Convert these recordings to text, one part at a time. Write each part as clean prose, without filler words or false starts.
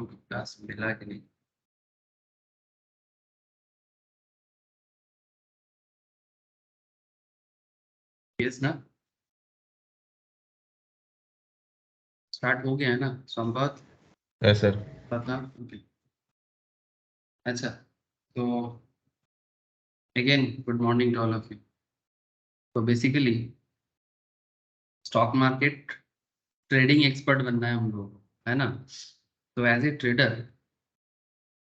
लोग क्लास मिला कि नहीं? यस ना, स्टार्ट हो गया है ना संवाद? है सर। पता ओके। अच्छा, तो again good morning to all of you. तो basically stock market trading expert बनना है हम लोगों को, है ना? तो एज ए ट्रेडर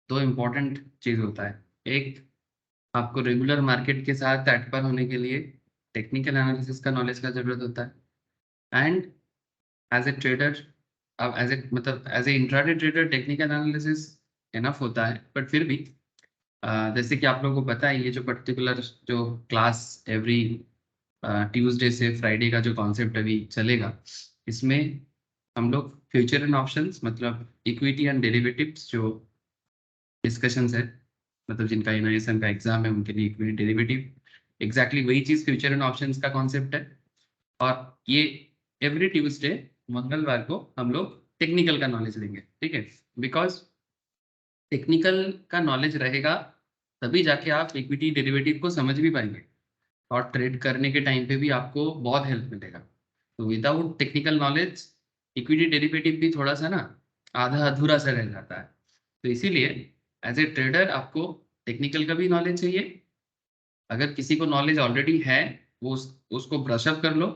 दो इम्पोर्टेंट चीज होता है। एक, आपको रेगुलर मार्केट के साथ एट पर होने के लिए टेक्निकल एनालिसिस का नॉलेज का जरूरत होता है। एंड एज ए ट्रेडर, अब एज ए मतलब as a intraday trader technical analysis enough होता है, बट फिर भी जैसे कि आप लोगों को पता है, ये जो पर्टिकुलर जो क्लास एवरी ट्यूसडे से फ्राइडे का जो कॉन्सेप्ट अभी चलेगा, इसमें हम लोग फ्यूचर एंड ऑप्शंस मतलब इक्विटी एंड डेरिवेटिव्स जो डिस्कशंस है, मतलब जिनका इनोवेशन का एग्जाम है उनके लिए इक्विटी डेरिवेटिव एग्जैक्टली वही चीज फ्यूचर एंड ऑप्शंस का कॉन्सेप्ट है। और ये एवरी ट्यूसडे मंगलवार को हम लोग टेक्निकल का नॉलेज लेंगे, ठीक है? बिकॉज टेक्निकल का नॉलेज रहेगा तभी जाके आप इक्विटी डेरिवेटिव को समझ भी पाएंगे और ट्रेड करने के टाइम पे भी आपको बहुत हेल्प मिलेगा। तो without technical knowledge equity derivative भी थोड़ा सा ना आधा अधूरा सा रह जाता है। तो इसीलिए एज ए ट्रेडर आपको टेक्निकल का भी नॉलेज चाहिए। अगर किसी को नॉलेज ऑलरेडी है, वो उसको ब्रश अप कर लो,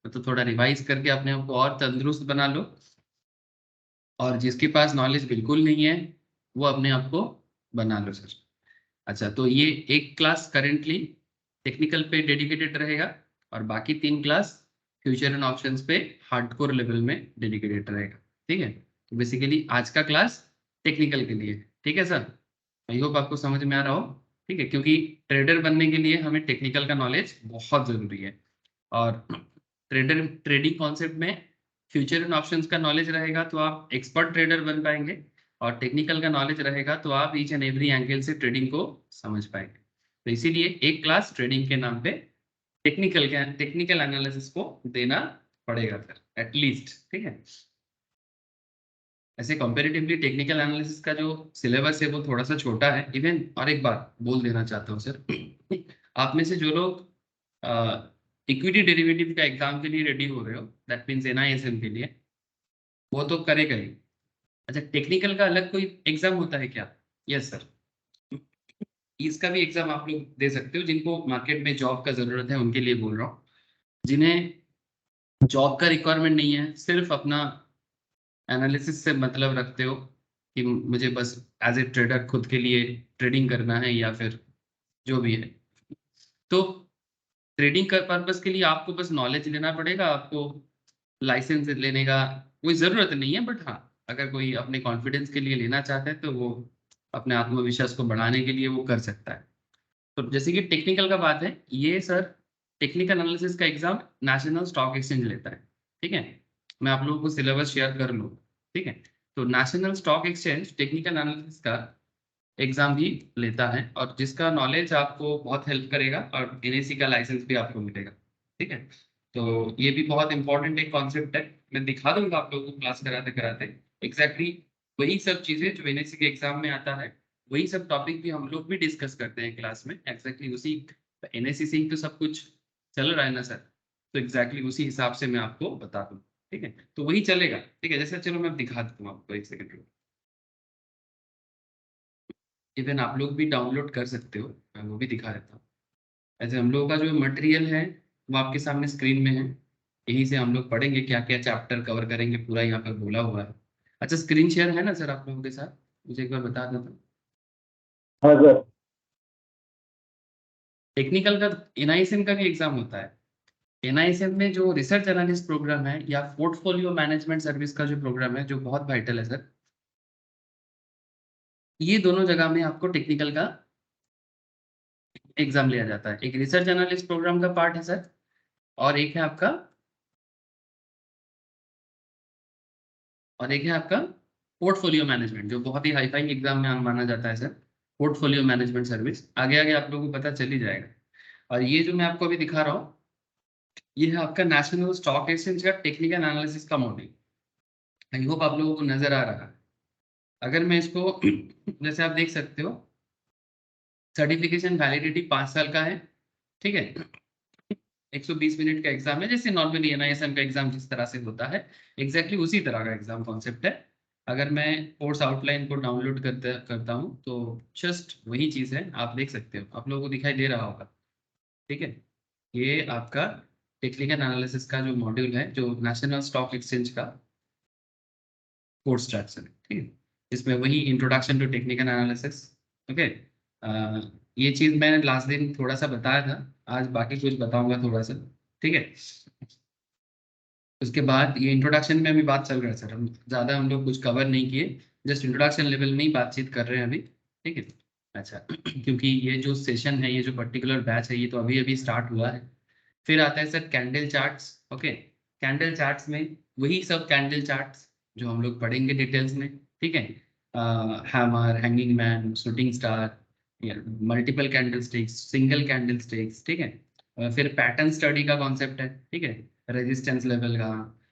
तो थोड़ा रिवाइज करके अपने आप को और तंदुरुस्त बना लो। और जिसके पास नॉलेज बिल्कुल नहीं है, वो अपने आप को बना लो सर। अच्छा, तो ये एक क्लास करेंटली टेक्निकल पे डेडिकेटेड रहेगा और बाकी 3 क्लास फ्यूचर एंड ऑप्शंस पे हार्डकोर लेवल में डेडिकेटेड रहेगा, ठीक है? तो बेसिकली आज का क्लास टेक्निकल के लिए, ठीक है सर? आई होप आपको समझ में आ रहा हो, ठीक है? क्योंकि ट्रेडर बनने के लिए हमें टेक्निकल का नॉलेज बहुत जरूरी है। और ट्रेडिंग कॉन्सेप्ट में फ्यूचर एंड ऑप्शंस का नॉलेज रहेगा तो आप एक्सपर्ट ट्रेडर बन पाएंगे, और टेक्निकल का नॉलेज रहेगा तो आप ईच एंड एवरी एंगल से ट्रेडिंग को समझ पाएंगे। तो इसीलिए एक क्लास ट्रेडिंग के नाम पे टेक्निकल एनालिसिस को देना पड़ेगा सर, एटलीस्ट, ठीक है? ऐसे कंपैरेटिवली टेक्निकल एनालिसिस का जो सिलेबस है वो थोड़ा सा छोटा है इवन। और एक बात बोल देना चाहता हूँ सर, आप में से जो लोग इक्विटी डेरिवेटिव का एग्जाम के लिए रेडी हो रहे हो, दैट मीन्स एनआईएसएम के लिए, वो तो करेगा ही। अच्छा, टेक्निकल का अलग कोई एग्जाम होता है क्या? यस सर, इसका भी एग्जाम आप लोग दे सकते हो। जिनको मार्केट में जॉब का जरूरत है उनके लिए बोल रहा हूँ। जिन्हें जॉब का रिक्वायरमेंट नहीं है, सिर्फ अपना एनालिसिस से मतलब रखते हो कि मुझे बस एज ए ट्रेडर खुद के लिए ट्रेडिंग करना है या फिर जो भी है, तो ट्रेडिंग का पर्पस के लिए आपको बस नॉलेज लेना पड़ेगा। आपको लाइसेंस लेने का कोई ज़रूरत नहीं है, बट हाँ, अगर कोई अपने कॉन्फिडेंस के लिए लेना चाहता है तो वो अपने आत्मविश्वास को बढ़ाने के लिए वो कर सकता है। तो जैसे कि टेक्निकल का बात है, ये सर टेक्निकल एनालिसिस का एग्जाम नेशनल स्टॉक एक्सचेंज लेता है, ठीक है? मैं आप लोगों को सिलेबस शेयर कर लूँ, ठीक है? तो national stock exchange technical analysis का एग्जाम भी लेता है, और जिसका नॉलेज आपको बहुत हेल्प करेगा, और एनएसी का लाइसेंस भी आपको मिलेगा, ठीक है? तो ये भी बहुत इंपॉर्टेंट एक कॉन्सेप्ट है। मैं दिखा दूंगा आप लोगों को क्लास कराते कराते एग्जैक्टली वही सब चीजें जो एनएसी के एग्जाम में आता है, वही सब टॉपिक भी हम लोग भी डिस्कस करते हैं क्लास में एग्जैक्टली उसी। एनएसी से ही तो सब कुछ चल रहा है ना सर, तो एग्जैक्टली उसी हिसाब से मैं आपको बता दूँ, ठीक है? तो वही चलेगा, ठीक है? जैसे चलो मैं दिखा देता हूँ आपको, एक सेकंड। इवन आप लोग भी डाउनलोड कर सकते हो, मैं वो भी दिखा देता हूँ। ऐसे हम लोगों का जो मटेरियल है वो आपके सामने स्क्रीन में है, यहीं से हम लोग पढ़ेंगे, क्या क्या चैप्टर कवर करेंगे पूरा यहाँ पर बोला हुआ है। अच्छा, स्क्रीन शेयर है ना सर आप लोगों के साथ? मुझे एक बार बता देता। हाँ सर। टेक्निकल का एनआईएसएम का भी एग्जाम होता है। एनआईएसएम में जो रिसर्च एनालिस्ट प्रोग्राम है या पोर्टफोलियो मैनेजमेंट सर्विस का जो प्रोग्राम है, जो बहुत वाइटल है सर, ये दोनों जगह में आपको टेक्निकल का एग्जाम लिया जाता है। एक रिसर्च एनालिस्ट प्रोग्राम का पार्ट है सर, और एक है आपका पोर्टफोलियो मैनेजमेंट, जो बहुत ही हाई फाई एग्जाम में माना जाता है सर। पोर्टफोलियो मैनेजमेंट सर्विस आगे आगे आप लोगों को पता चल ही जाएगा। और ये जो मैं आपको अभी दिखा रहा हूँ, ये है आपका नेशनल स्टॉक एक्सचेंज का टेक्निकल एनालिसिस का मॉड्यूल। आई होप आप लोगों को नजर आ रहा है। अगर मैं इसको जैसे आप देख सकते हो, सर्टिफिकेशन वैलिडिटी 5 साल का है, ठीक है। 120 मिनट का एग्जाम है, जैसे नॉर्मली एनआईएसएम का एग्जाम जिस तरह से होता है, एग्जैक्टली उसी तरह का एग्जाम कॉन्सेप्ट है। अगर मैं कोर्स आउटलाइन को डाउनलोड करता हूँ तो जस्ट वही चीज़ है, आप देख सकते हो, आप लोगों को दिखाई दे रहा होगा, ठीक है। ये आपका टेक्निकल एनालिसिस का जो मॉड्यूल है, जो नेशनल स्टॉक एक्सचेंज का कोर्स स्ट्रक्चर है, ठीक है। इसमें वही introduction to technical analysis, okay. ये चीज़ मैंने लास्ट दिन थोड़ा सा बताया था, आज बाकी कुछ बताऊंगा थोड़ा सा, ठीक है। उसके बाद ये इंट्रोडक्शन में अभी बात चल रहा है सर, हम लोग कुछ कवर नहीं किए, जस्ट इंट्रोडक्शन लेवल में ही बातचीत कर रहे हैं अभी, ठीक है। अच्छा क्योंकि ये जो सेशन है, ये जो पर्टिकुलर बैच है, ये तो अभी अभी स्टार्ट हुआ है। फिर आता है sir candle charts, okay. Candle charts में वही सब कैंडल चार्ट्स जो हम लोग पढ़ेंगे डिटेल्स में, ठीक है। Hammer, hanging man, shooting star, multiple candle sticks, single candle sticks, ठीक है। फिर पैटर्न स्टडी का कॉन्सेप्ट है, ठीक है। रेजिस्टेंस लेवल का,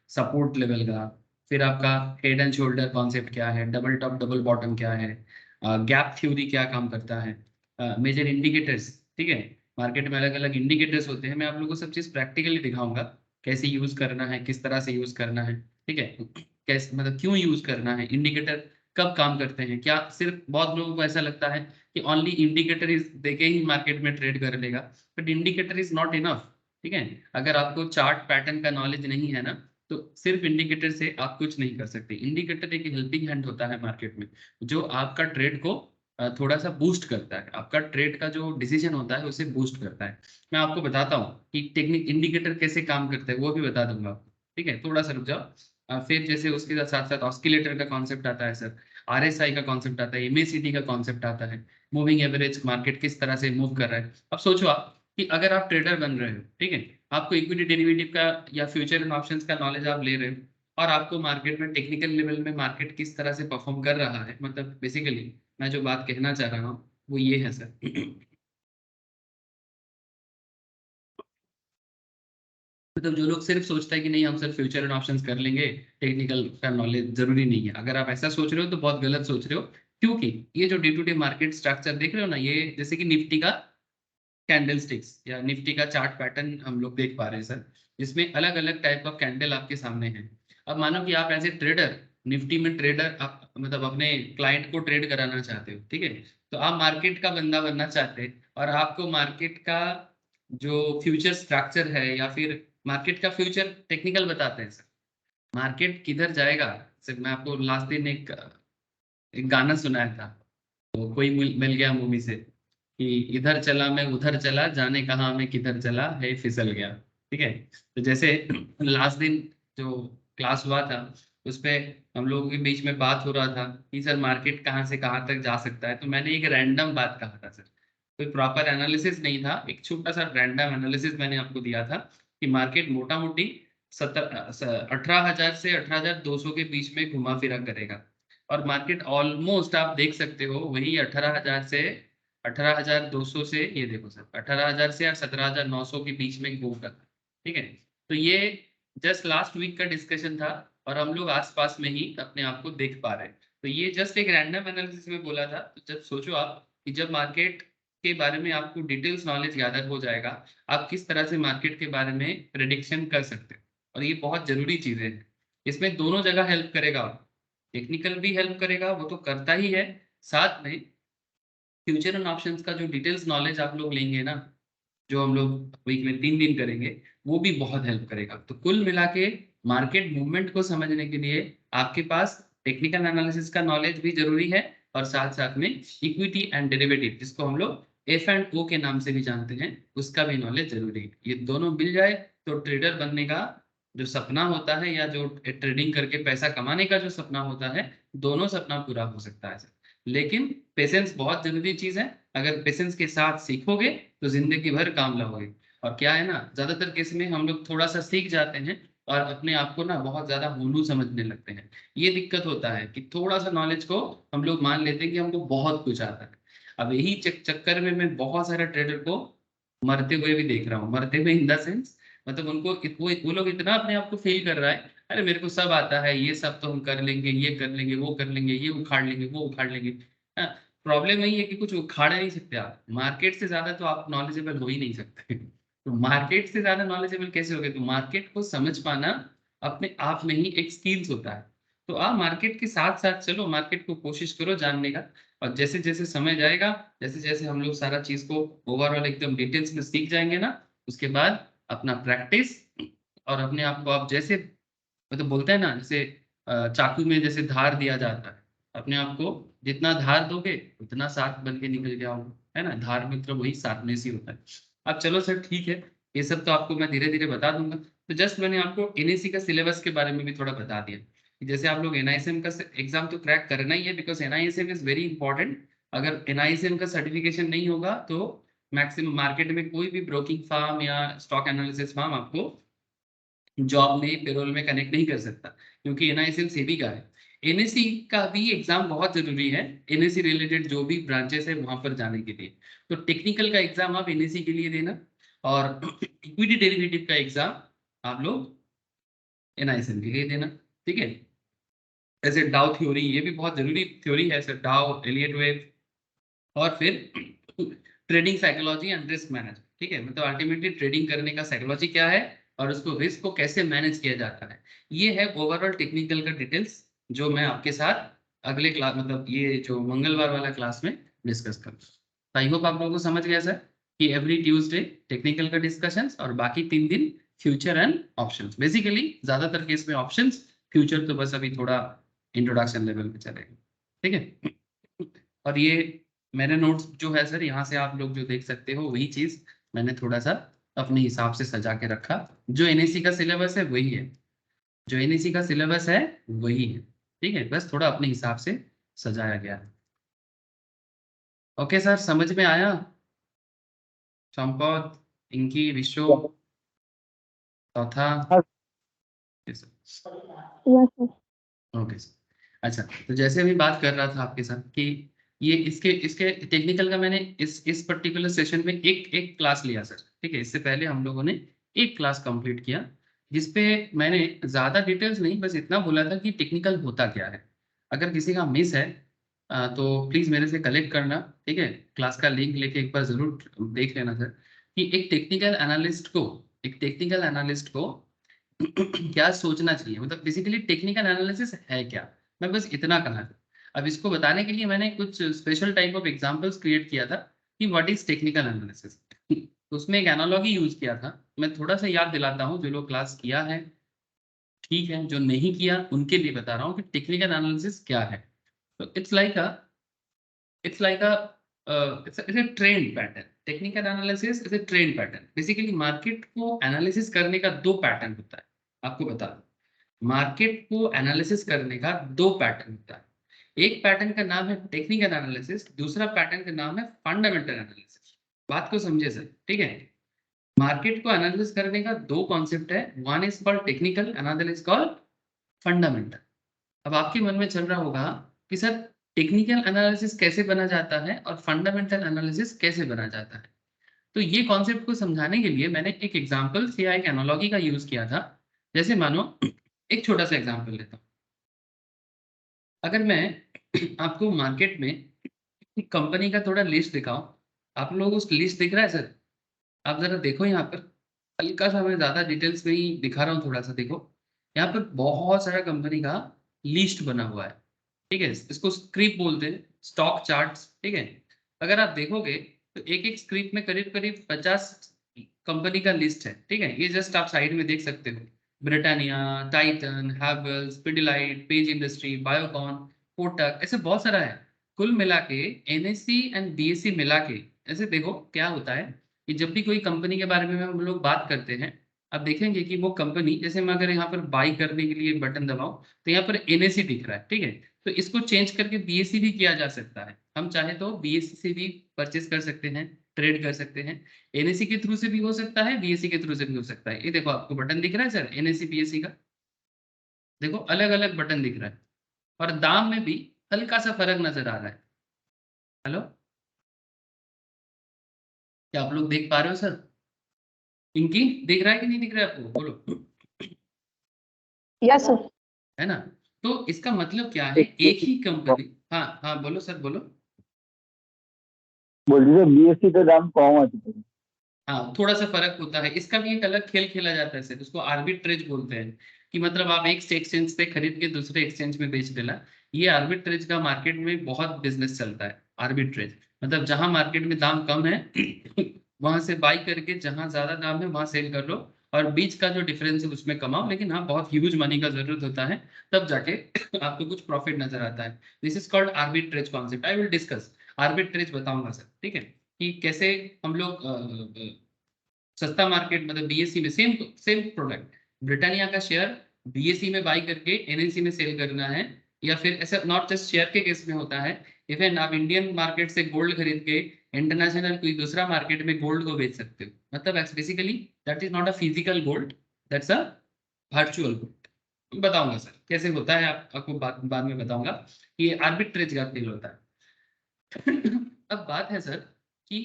सपोर्ट लेवल का, फिर आपका हेड एंड शोल्डर कॉन्सेप्ट क्या है, डबल टॉप डबल बॉटम क्या है, गैप थ्योरी क्या काम करता है, मेजर इंडिकेटर्स, ठीक है। मार्केट में अलग अलग इंडिकेटर्स होते हैं, मैं आप लोगों को सब चीज़ प्रैक्टिकली दिखाऊंगा, कैसे यूज करना है, किस तरह से यूज करना है, ठीक है। कैसे, मतलब क्यों यूज करना है, इंडिकेटर कब काम करते हैं, क्या सिर्फ बहुत लोगों को ऐसा लगता है कि ओनली इंडिकेटर इज देके ही मार्केट में ट्रेड कर लेगा, but indicator is not enough, ठीक है। अगर आपको चार्ट पैटर्न का नॉलेज नहीं है ना, तो सिर्फ इंडिकेटर से आप कुछ नहीं कर सकते। इंडिकेटर एक हेल्पिंग हैंड होता है मार्केट में, जो आपका ट्रेड को थोड़ा सा बूस्ट करता है, आपका ट्रेड का जो डिसीजन होता है उसे बूस्ट करता है। मैं आपको बताता हूँ कि टेक्निक इंडिकेटर कैसे काम करता है, वो भी बता दूंगा आपको, ठीक है। थोड़ा सा रुक जाओ। फिर जैसे उसके साथ साथ ऑस्किलेटर का कॉन्सेप्ट आता है सर, आरएसआई का कॉन्सेप्ट आता है, एमएसीडी का कॉन्सेप्ट आता है, मूविंग एवरेज मार्केट किस तरह से मूव कर रहा है। अब सोचो आप कि अगर आप ट्रेडर बन रहे हो, ठीक है, आपको इक्विटी डेरिवेटिव का या फ्यूचर एंड ऑप्शंस का नॉलेज आप ले रहे हो, और आपको मार्केट में टेक्निकल लेवल में मार्केट किस तरह से परफॉर्म कर रहा है, मतलब बेसिकली मैं जो बात कहना चाह रहा हूँ वो ये है सर। मतलब जो लोग सिर्फ सोचता है कि नहीं हम सिर्फ फ्यूचर एंड ऑप्शंस कर लेंगे, टेक्निकल का नॉलेज जरूरी नहीं है, अगर आप ऐसा सोच रहे हो तो बहुत गलत सोच रहे हो। क्योंकि ये जो day to day market structure देख रहे हो ना, ये जैसे कि निफ्टी का कैंडल स्टिक्स या निफ्टी का चार्ट पैटर्न हम लोग देख पा रहे हैं सर, जिसमें अलग अलग टाइप ऑफ कैंडल आपके सामने है। अब मानो कि आप एज ए ट्रेडर, निफ्टी में ट्रेडर, आप मतलब अपने क्लाइंट को ट्रेड कराना चाहते हो, ठीक है। तो आप मार्केट का बंदा बनना चाहते हैं, और आपको मार्केट का जो फ्यूचर स्ट्रक्चर है या फिर मार्केट का फ्यूचर टेक्निकल बताते हैं सर, मार्केट किधर जाएगा। सर मैं आपको लास्ट दिन एक गाना सुनाया था, तो कोई मिल गया मूवी से, कि इधर चला मैं उधर चला, जाने कहाँ मैं किधर चला है फिसल गया, ठीक है। तो जैसे लास्ट दिन जो क्लास हुआ था, उस पे हम लोगों के बीच में बात हो रहा था कि सर मार्केट कहाँ से कहाँ तक जा सकता है, तो मैंने एक रैंडम बात कहा था सर, कोई प्रॉपर एनालिसिस नहीं था, एक छोटा सा रैंडम एनालिसिस मैंने आपको दिया था कि मार्केट मोटा मोटी 18,000 से 18,200 के बीच में घुमा फिरा करेगा, और मार्केट ऑलमोस्ट आप देख सकते हो वही 18,000 से 18,200 से, ये देखो सर 18,000 से या 17,900 के बीच में घूम रहा था, ठीक है। तो ये जस्ट लास्ट वीक का डिस्कशन था, और हम लोग आसपास में ही अपने आप को देख पा रहे हैं। तो ये जस्ट एक रैंडम एनालिसिस में बोला था। तो जब सोचो आप कि जब मार्केट के बारे में आपको डिटेल्स नॉलेज गैदर हो जाएगा, आप किस तरह से मार्केट के बारे में प्रेडिक्शन कर सकते हो, और ये बहुत जरूरी चीजें हैं। इसमें दोनों जगह हेल्प करेगा, टेक्निकल भी हेल्प करेगा, वो तो करता ही है, साथ में फ्यूचर एंड ऑप्शंस का जो डिटेल्स नॉलेज आप लोग लेंगे ना, जो हम लोग वीक में 3 दिन करेंगे, वो भी बहुत हेल्प करेगा। तो कुल मिला के मार्केट मूवमेंट को समझने के लिए आपके पास टेक्निकल एनालिसिस का नॉलेज भी जरूरी है, और साथ साथ में इक्विटी एंड डेरिवेटिव, जिसको हम लोग एफ एंड ओ के नाम से भी जानते हैं, उसका भी नॉलेज जरूरी है। ये दोनों मिल जाए तो ट्रेडर बनने का जो सपना होता है, या जो ट्रेडिंग करके पैसा कमाने का जो सपना होता है, दोनों सपना पूरा हो सकता है। लेकिन पेशेंस बहुत जरूरी चीज है, अगर पेशेंस के साथ सीखोगे तो जिंदगी भर काम लाओगे। और क्या है ना, ज्यादातर केस में हम लोग थोड़ा सा सीख जाते हैं और अपने आप को ना बहुत ज्यादा होनू समझने लगते हैं। ये दिक्कत होता है कि थोड़ा सा नॉलेज को हम लोग मान लेते हैं कि हमको बहुत कुछ आता है। अब यही चक्कर में मैं बहुत सारे ट्रेडर को मरते हुए भी देख रहा हूँ, मरते हुए इन द सेंस, मतलब उनको वो लोग इतना अपने आप को फील कर रहा है, अरे मेरे को सब आता है, ये सब तो हम कर लेंगे, ये कर लेंगे, वो कर लेंगे, ये उखाड़ लेंगे, वो उखाड़ लेंगे। प्रॉब्लम यही है कि कुछ उखाड़ नहीं सकते आप, मार्केट से ज्यादा तो आप नॉलेजेबल हो ही नहीं सकते। तो मार्केट से ज्यादा नॉलेजेबल कैसे होगे? तो मार्केट को समझ पाना अपने आप में ही एक स्किल्स होता है। तो आप मार्केट के साथ साथ चलो, मार्केट को कोशिश करो जानने का। और जैसे जैसे समय जाएगा, जैसे जैसे हम लोग सारा चीज को ओवरऑल एकदम डिटेल्स में सीख जाएंगे ना, उसके बाद अपना प्रैक्टिस और अपने आप को आप जैसे, मतलब बोलते हैं ना, जैसे चाकू में जैसे धार दिया जाता है, अपने आप को जितना धार दोगे उतना साफ बन के निकल गया होगा, है ना। धार मतलब वही शार्पनेस ही होता है। अब चलो सर ठीक है, ये सब तो आपको मैं धीरे धीरे बता दूंगा। तो जस्ट मैंने आपको एनआईसी का सिलेबस के बारे में भी थोड़ा बता दिया कि जैसे आप लोग एनआईएसएम का एग्जाम तो क्रैक करना ही है, because NISM is very important. अगर एनआईएसएम का सर्टिफिकेशन नहीं होगा तो मैक्सिमम मार्केट में कोई भी ब्रोकिंग फार्म या स्टॉक एनालिसिस फार्म आपको जॉब में, पेरोल में कनेक्ट नहीं कर सकता, क्योंकि एनआईएसएम सेबी का है। एनएससी का भी एग्जाम बहुत जरूरी है, एनएससी रिलेटेड जो भी ब्रांचेस है वहां पर जाने के लिए। तो टेक्निकल का एग्जाम आप एनएससी के लिए देना, और इक्विटी डेरिवेटिव का एग्जाम आप लोग एनआईएसएम के लिए देना, ठीक है। ऐसे डाउ थ्योरी, ये भी बहुत जरूरी थ्योरी है सर, डाउ, एलियट वेव, और फिर trading psychology and risk management, ठीक है। मतलब अल्टीमेटली ट्रेडिंग करने का साइकोलॉजी क्या है और उसको रिस्क को कैसे मैनेज किया जाता है, ये है ओवरऑल टेक्निकल का डिटेल्स, जो मैं आपके साथ अगले क्लास, मतलब ये जो मंगलवार वाला क्लास में डिस्कस करूँगा। आई होप आप लोगों को समझ गया सर कि एवरी ट्यूसडे टेक्निकल का डिस्कशंस और बाकी 3 दिन फ्यूचर एंड ऑप्शंस। बेसिकली ज्यादातर केस में ऑप्शंस, फ्यूचर तो बस अभी थोड़ा इंट्रोडक्शन लेवल पे चलेगा, ठीक है। और ये मैंने नोट्स जो है सर, यहाँ से आप लोग जो देख सकते हो वही चीज मैंने थोड़ा सा अपने हिसाब से सजा के रखा। जो एनएससी का सिलेबस है वही है, जो एनएससी का सिलेबस है वही है, ठीक है, बस थोड़ा अपने हिसाब से सजाया गया है। ओके सर, समझ में आया? संपत, इनकी, विश्व, चौथा। हाँ yes sir. Sir. Okay sir. अच्छा, तो जैसे अभी बात कर रहा था आपके साथ कि ये इसके इसके टेक्निकल का मैंने इस पर्टिकुलर सेशन में एक एक क्लास लिया सर, ठीक है। इससे पहले हम लोगों ने एक क्लास कंप्लीट किया, जिसपे मैंने ज्यादा डिटेल्स नहीं, बस इतना बोला था कि टेक्निकल होता क्या है। अगर किसी का मिस है तो प्लीज मेरे से कलेक्ट करना, ठीक है। क्लास का लिंक लेके एक बार जरूर देख लेना सर, कि एक टेक्निकल एनालिस्ट को क्या सोचना चाहिए, मतलब बेसिकली टेक्निकल एनालिसिस है क्या। मैं बस इतना कहा था। अब इसको बताने के लिए मैंने कुछ special type of examples create किया था कि व्हाट इज टेक्निकल एनालिसिस। तो उसमें एक एनालॉजी यूज किया था, मैं थोड़ा सा याद दिलाता हूँ, जो लोग क्लास किया है ठीक है, जो नहीं किया उनके लिए बता रहा हूँ कि टेक्निकल एनालिसिस क्या है। तो it's like it's a trend pattern. Technical analysis is a trend pattern. Basically market को एनालिसिस करने का दो पैटर्न होता है, आपको बता दूं। मार्केट को एनालिसिस करने का दो पैटर्न होता है। एक पैटर्न का नाम है टेक्निकल एनालिसिस, दूसरा पैटर्न का नाम है फंडामेंटल एनालिसिस। बात को समझे सर, ठीक है। मार्केट को एनालिसिस करने का दो कॉन्सेप्ट है, one is called technical, another is called fundamental. अब आपके मन में चल रहा होगा कि सर टेक्निकल एनालिसिस कैसे बना जाता है और फंडामेंटल एनालिसिस कैसे बना जाता है। तो ये कॉन्सेप्ट को समझाने के लिए मैंने एक एग्जांपल या एक एनालॉजी का यूज किया था। जैसे मानो, एक छोटा सा एग्जांपल लेता हूँ। अगर मैं आपको मार्केट में कंपनी का थोड़ा लिस्ट दिखाऊं, आप लोग उस लिस्ट दिख रहा है सर? आप जरा देखो यहाँ पर, हल्का सा मैं ज्यादा डिटेल्स में ही दिखा रहा हूँ, थोड़ा सा देखो। यहाँ पर बहुत सारा कंपनी का लिस्ट बना हुआ है, ठीक है। इसको स्क्रिप्ट बोलते हैं, स्टॉक चार्ट्स, ठीक है। अगर आप देखोगे तो एक एक स्क्रिप्ट में करीब करीब 50 कंपनी का लिस्ट है, ठीक है। ये जस्ट आप साइड में देख सकते हो, Britannia, Titan, Havells, Pidilite, page industry, Biocon, Kotak, ऐसे बहुत सारा है। कुल मिला के एनएससी एंड बीएससी मिला के, ऐसे देखो क्या होता है कि जब भी कोई कंपनी के बारे में हम लोग बात करते हैं, आप देखेंगे कि वो कंपनी, जैसे मैं अगर यहाँ पर बाई करने के लिए बटन दबाऊं तो यहाँ पर एनएससी दिख रहा है, ठीक है। तो इसको चेंज करके बीएससी भी किया जा सकता है, हम चाहे तो बीएससी से भी परचेस कर सकते हैं, ट्रेड कर सकते हैं। एनएससी के थ्रू से भी हो सकता है, बीएससी के थ्रू से भी हो सकता है। ये देखो आपको बटन दिख रहा है सर, एनएससी बीएससी का, देखो अलग अलग बटन दिख रहा है, और दाम में भी हल्का सा फर्क नजर आ रहा है। हेलो, क्या आप लोग देख पा रहे हो सर? इनकी दिख रहा है कि नहीं दिख रहा है आपको, बोलो। Yes sir. है ना। तो इसका मतलब क्या है, एक ही कंपनी, हाँ हाँ बोलो सर बोलो। बोल दीजिए बीएससी का दाम कम है। हाँ थोड़ा सा फर्क होता है, इसका भी एक अलग खेल खेला जाता है सर, उसको आर्बिट्रेज बोलते हैं। कि मतलब आप एक एक्सचेंज से खरीद के दूसरे एक्सचेंज में बेच देना। ये आर्बिट्रेज का मार्केट में बहुत बिजनेस चलता है। आर्बिट्रेज मतलब जहां मार्केट में दाम कम है वहां से बाई करके जहां ज्यादा दाम है वहां सेल कर लो, और बीच का जो डिफरेंस है उसमें कमाओ, लेकिन हाँ बहुत ह्यूज मनी का जरूरत होता है, तब जाके आपको कुछ प्रॉफिट नजर आता है। This is called arbitrage concept, I will discuss. Arbitrage बताऊंगा सर, ठीक है, कि कैसे हम लोग सस्ता मार्केट मतलब बीएससी में सेम सेम प्रोडक्ट, ब्रिटानिया का शेयर बीएससी में बाई करके एनएससी में सेल करना है, या फिर ऐसा नॉट जस्ट शेयर के केस में होता है, इवन आप इंडियन मार्केट से गोल्ड खरीद के इंटरनेशनल कोई दूसरा मार्केट में गोल्ड को बेच सकते हो। मतलब basically that is not a physical gold, that's a virtual gold. बताऊंगा सर कैसे होता है, आपको बाद में बताऊंगा कि आर्बिट्रेज का खेल होता है। अब बात है सर कि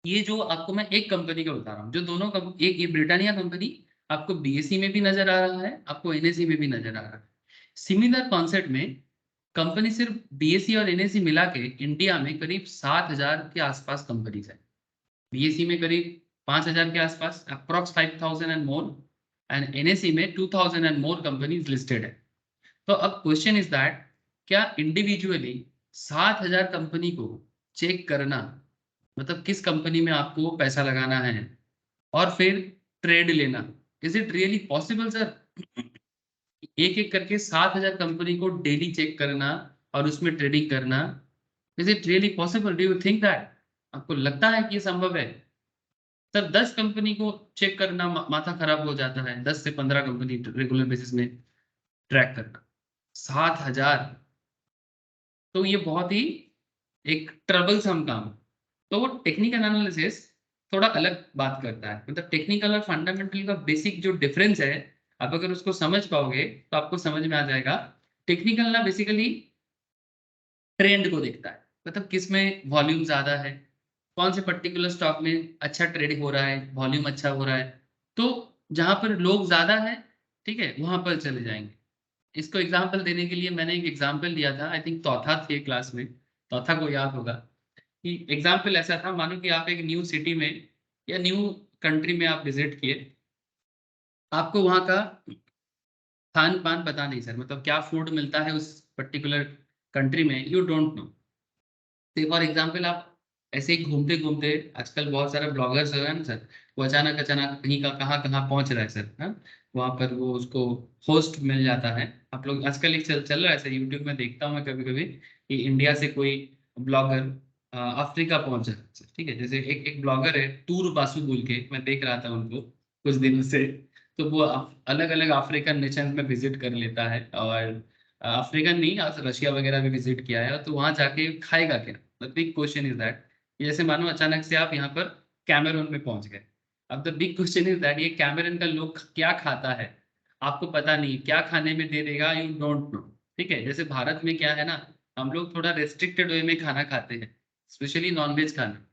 ये जो आपको मैं एक कंपनी का बता रहा हूँ, जो दोनों एक ये ब्रिटानिया कंपनी आपको बीएससी में भी नजर आ रहा है, आपको एनएससी में भी नजर आ रहा है। सिमिलर कॉन्सेप्ट में कंपनी सिर्फ बीएससी और एनएससी मिला के इंडिया में करीब 7,000 के आसपास कंपनीज है। बीएससी में करीब 5,000 के आसपास, approx 5,000 and more, and NSC में 2,000 एंड मोर कंपनीज लिस्टेड है। तो अब क्वेश्चन इज दैट, क्या इंडिविजुअली 7,000 कंपनी को चेक करना, मतलब किस कंपनी में आपको पैसा लगाना है और फिर ट्रेड लेना, is it really possible sir? एक एक करके 7,000 कंपनी को डेली चेक करना और उसमें ट्रेडिंग करना, is it really possible? Do you think that? आपको लगता है कि ये संभव है? सर 10 कंपनी को चेक करना माथा खराब हो जाता है, 10 से 15 कंपनी रेगुलर बेसिस में ट्रैक करना, 7,000, तो ये बहुत ही एक ट्रबल सम काम है। तो वो टेक्निकल एनालिसिस थोड़ा अलग बात करता है, मतलब टेक्निकल और फंडामेंटल का बेसिक जो डिफरेंस है, आप अगर उसको समझ पाओगे तो आपको समझ में आ जाएगा। टेक्निकल ना बेसिकली ट्रेंड को देखता है, मतलब किस में वॉल्यूम ज्यादा है, कौन से पर्टिकुलर स्टॉक में अच्छा ट्रेड हो रहा है, वॉल्यूम अच्छा हो रहा है, तो जहां पर लोग ज्यादा है, ठीक है, वहां पर चले जाएंगे। इसको एग्जांपल देने के लिए मैंने एक एग्जांपल दिया था, आई थिंक चौथा थे क्लास में, चौथा को याद होगा। कि एग्जाम्पल ऐसा था, मानो कि आप एक न्यू सिटी में या न्यू कंट्री में आप विजिट किए, आपको वहाँ का खान पान पता नहीं सर, मतलब क्या फूड मिलता है उस पर्टिकुलर कंट्री में, you don't know. For example आप ऐसे ही घूमते घूमते, आजकल बहुत सारे ब्लॉगर्स है ना सर, वो अचानक अचानक कहीं का कहाँ कहाँ पहुंच रहा है सर, हाँ, वहाँ पर वो उसको होस्ट मिल जाता है। आप लोग आजकल एक चल रहा है सर, यूट्यूब में देखता हूँ मैं कभी कभी कि इंडिया से कोई ब्लॉगर अफ्रीका पहुंच रहा है sir, ठीक है, जैसे एक एक ब्लॉगर है टूर बासु बोल के, मैं देख रहा था उनको कुछ दिन से। तो वो अलग अलग अफ्रीकन नेशन में विजिट कर लेता है, और अफ्रीकन नहीं, रशिया वगैरह भी विजिट किया है, तो वहां जाके खाएगा क्या? The big question is that, जैसे मानो अचानक से आप यहाँ पर कैमरून में पहुंच गए। अब the big question is that, ये कैमरून का लोग क्या खाता है, आपको पता नहीं, क्या खाने में दे देगा, यू डोंट नो। ठीक है, जैसे भारत में क्या है ना, हम लोग थोड़ा रेस्ट्रिक्टेड वे में खाना खाते हैं, स्पेशली नॉनवेज खाना।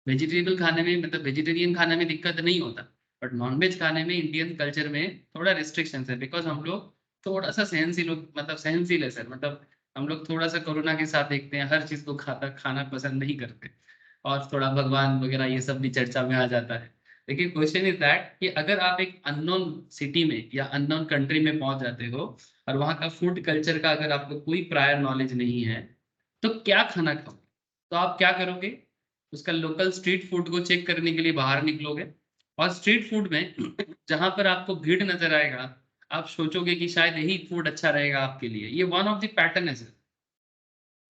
वेजिटेबल खाने में, मतलब वेजिटेरियन खाने में दिक्कत नहीं होता, बट नॉनवेज खाने में इंडियन कल्चर में थोड़ा रिस्ट्रिक्शन है, बिकॉज हम लोग थोड़ा सा सहनशील मतलब सहनशील है सर, मतलब हम लोग थोड़ा सा कोरोना के साथ देखते हैं, हर चीज को खाना पसंद नहीं करते, और थोड़ा भगवान वगैरह ये सब भी चर्चा में आ जाता है। लेकिन क्वेश्चन इज दैट कि अगर आप एक अननोन सिटी में या अननोन कंट्री में पहुंच जाते हो, और वहाँ का फूड कल्चर का अगर आपको कोई प्रायर नॉलेज नहीं है, तो क्या खाना खाओगे? तो आप क्या करोगे? उसका लोकल स्ट्रीट फूड को चेक करने के लिए बाहर निकलोगे, और स्ट्रीट फूड में जहां पर आपको भीड़ नजर आएगा, आप सोचोगे कि शायद यही फूड अच्छा रहेगा आपके लिए, ये वन ऑफ द पैटर्न है सर।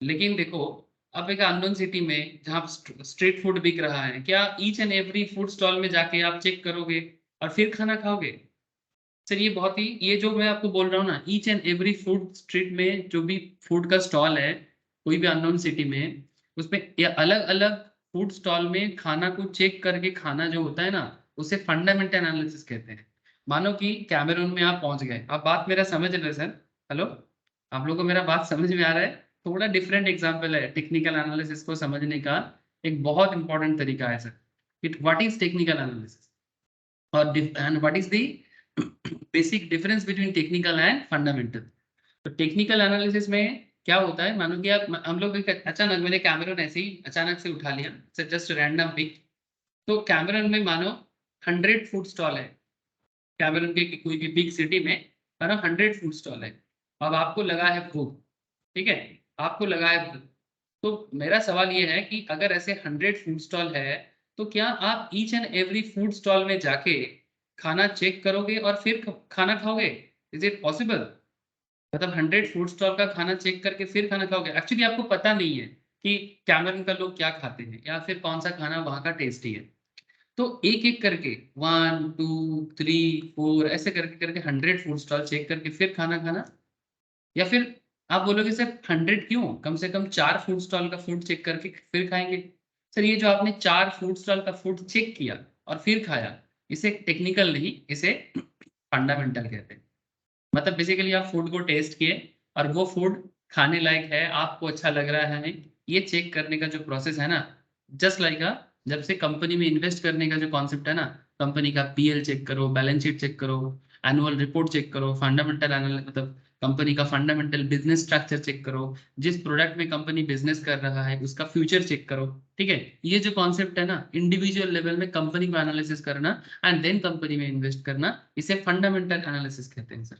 लेकिन देखो, आप एक अननोन सिटी में जहाँ स्ट्रीट फूड बिक रहा है, क्या each and every food stall में जाके आप चेक करोगे और फिर खाना खाओगे? सर ये बहुत ही, ये जो मैं आपको बोल रहा हूँ ना, each and every food street में जो भी फूड का स्टॉल है कोई भी अननोन सिटी में, उसमें ये अलग अलग फूड स्टॉल में खाना को चेक करके खाना जो होता है ना, उसे फंडामेंटल एनालिसिस कहते हैं। मानो कि कैमरून में आप पहुंच गए, आप बात मेरा समझ रहे सर? हेलो, आप लोगों को मेरा बात समझ में आ रहा है? थोड़ा डिफरेंट एग्जाम्पल है टेक्निकल एनालिसिस को समझने का, एक बहुत इंपॉर्टेंट तरीका है sir. It what is technical analysis और and what is the basic difference between technical and fundamental. तो टेक्निकल एनालिसिस में क्या होता है, मानो कि आप हम लोग अचानक मैंने कैमरन ऐसे ही अचानक से उठा लिया, जस्ट रैंडम पिक। तो कैमरन में मानो 100 फूड स्टॉल है, कैमरन के कोई भी बिग सिटी में मानो 100 फूड स्टॉल है। अब आपको लगा है भूख, ठीक है, आपको लगा है भूख। तो मेरा सवाल ये है कि अगर ऐसे 100 फूड स्टॉल है, तो क्या आप each and every food stall में जाके खाना चेक करोगे और फिर खाना खाओगे? Is it possible? मतलब 100 फूड स्टॉल का खाना चेक करके फिर खाना खाओगे? एक्चुअली आपको पता नहीं है कि कैमरन का लोग क्या खाते हैं या फिर कौन सा खाना वहां का टेस्टी है। तो एक एक करके 1 2 3 4 ऐसे करके करके 100 फूड स्टॉल चेक करके फिर खाना खाना, या फिर आप बोलोगे सर 100 क्यों, कम से कम 4 फूड स्टॉल का फूड चेक करके फिर खाएंगे। सर ये जो आपने 4 फूड स्टॉल का फूड चेक किया और फिर खाया, इसे टेक्निकल नहीं, इसे फंडामेंटल कहते हैं। मतलब बेसिकली आप फूड को टेस्ट किए और वो फूड खाने लायक है, आपको अच्छा लग रहा है, ये चेक करने का जो प्रोसेस है ना, जस्ट लाइक जब से कंपनी में इन्वेस्ट करने का जो कॉन्सेप्ट है ना, कंपनी का पीएल चेक करो, बैलेंस शीट चेक करो, एनुअल रिपोर्ट चेक करो, फंडामेंटल एनालिसिस मतलब कंपनी का फंडामेंटल बिजनेस स्ट्रक्चर चेक करो, जिस प्रोडक्ट में कंपनी बिजनेस कर रहा है उसका फ्यूचर चेक करो। ठीक है, ये जो कॉन्सेप्ट है ना, इंडिविजुअल लेवल में कंपनी को एनालिसिस करना एंड देन कंपनी में इन्वेस्ट करना, इसे फंडामेंटल एनालिसिस कहते हैं सर।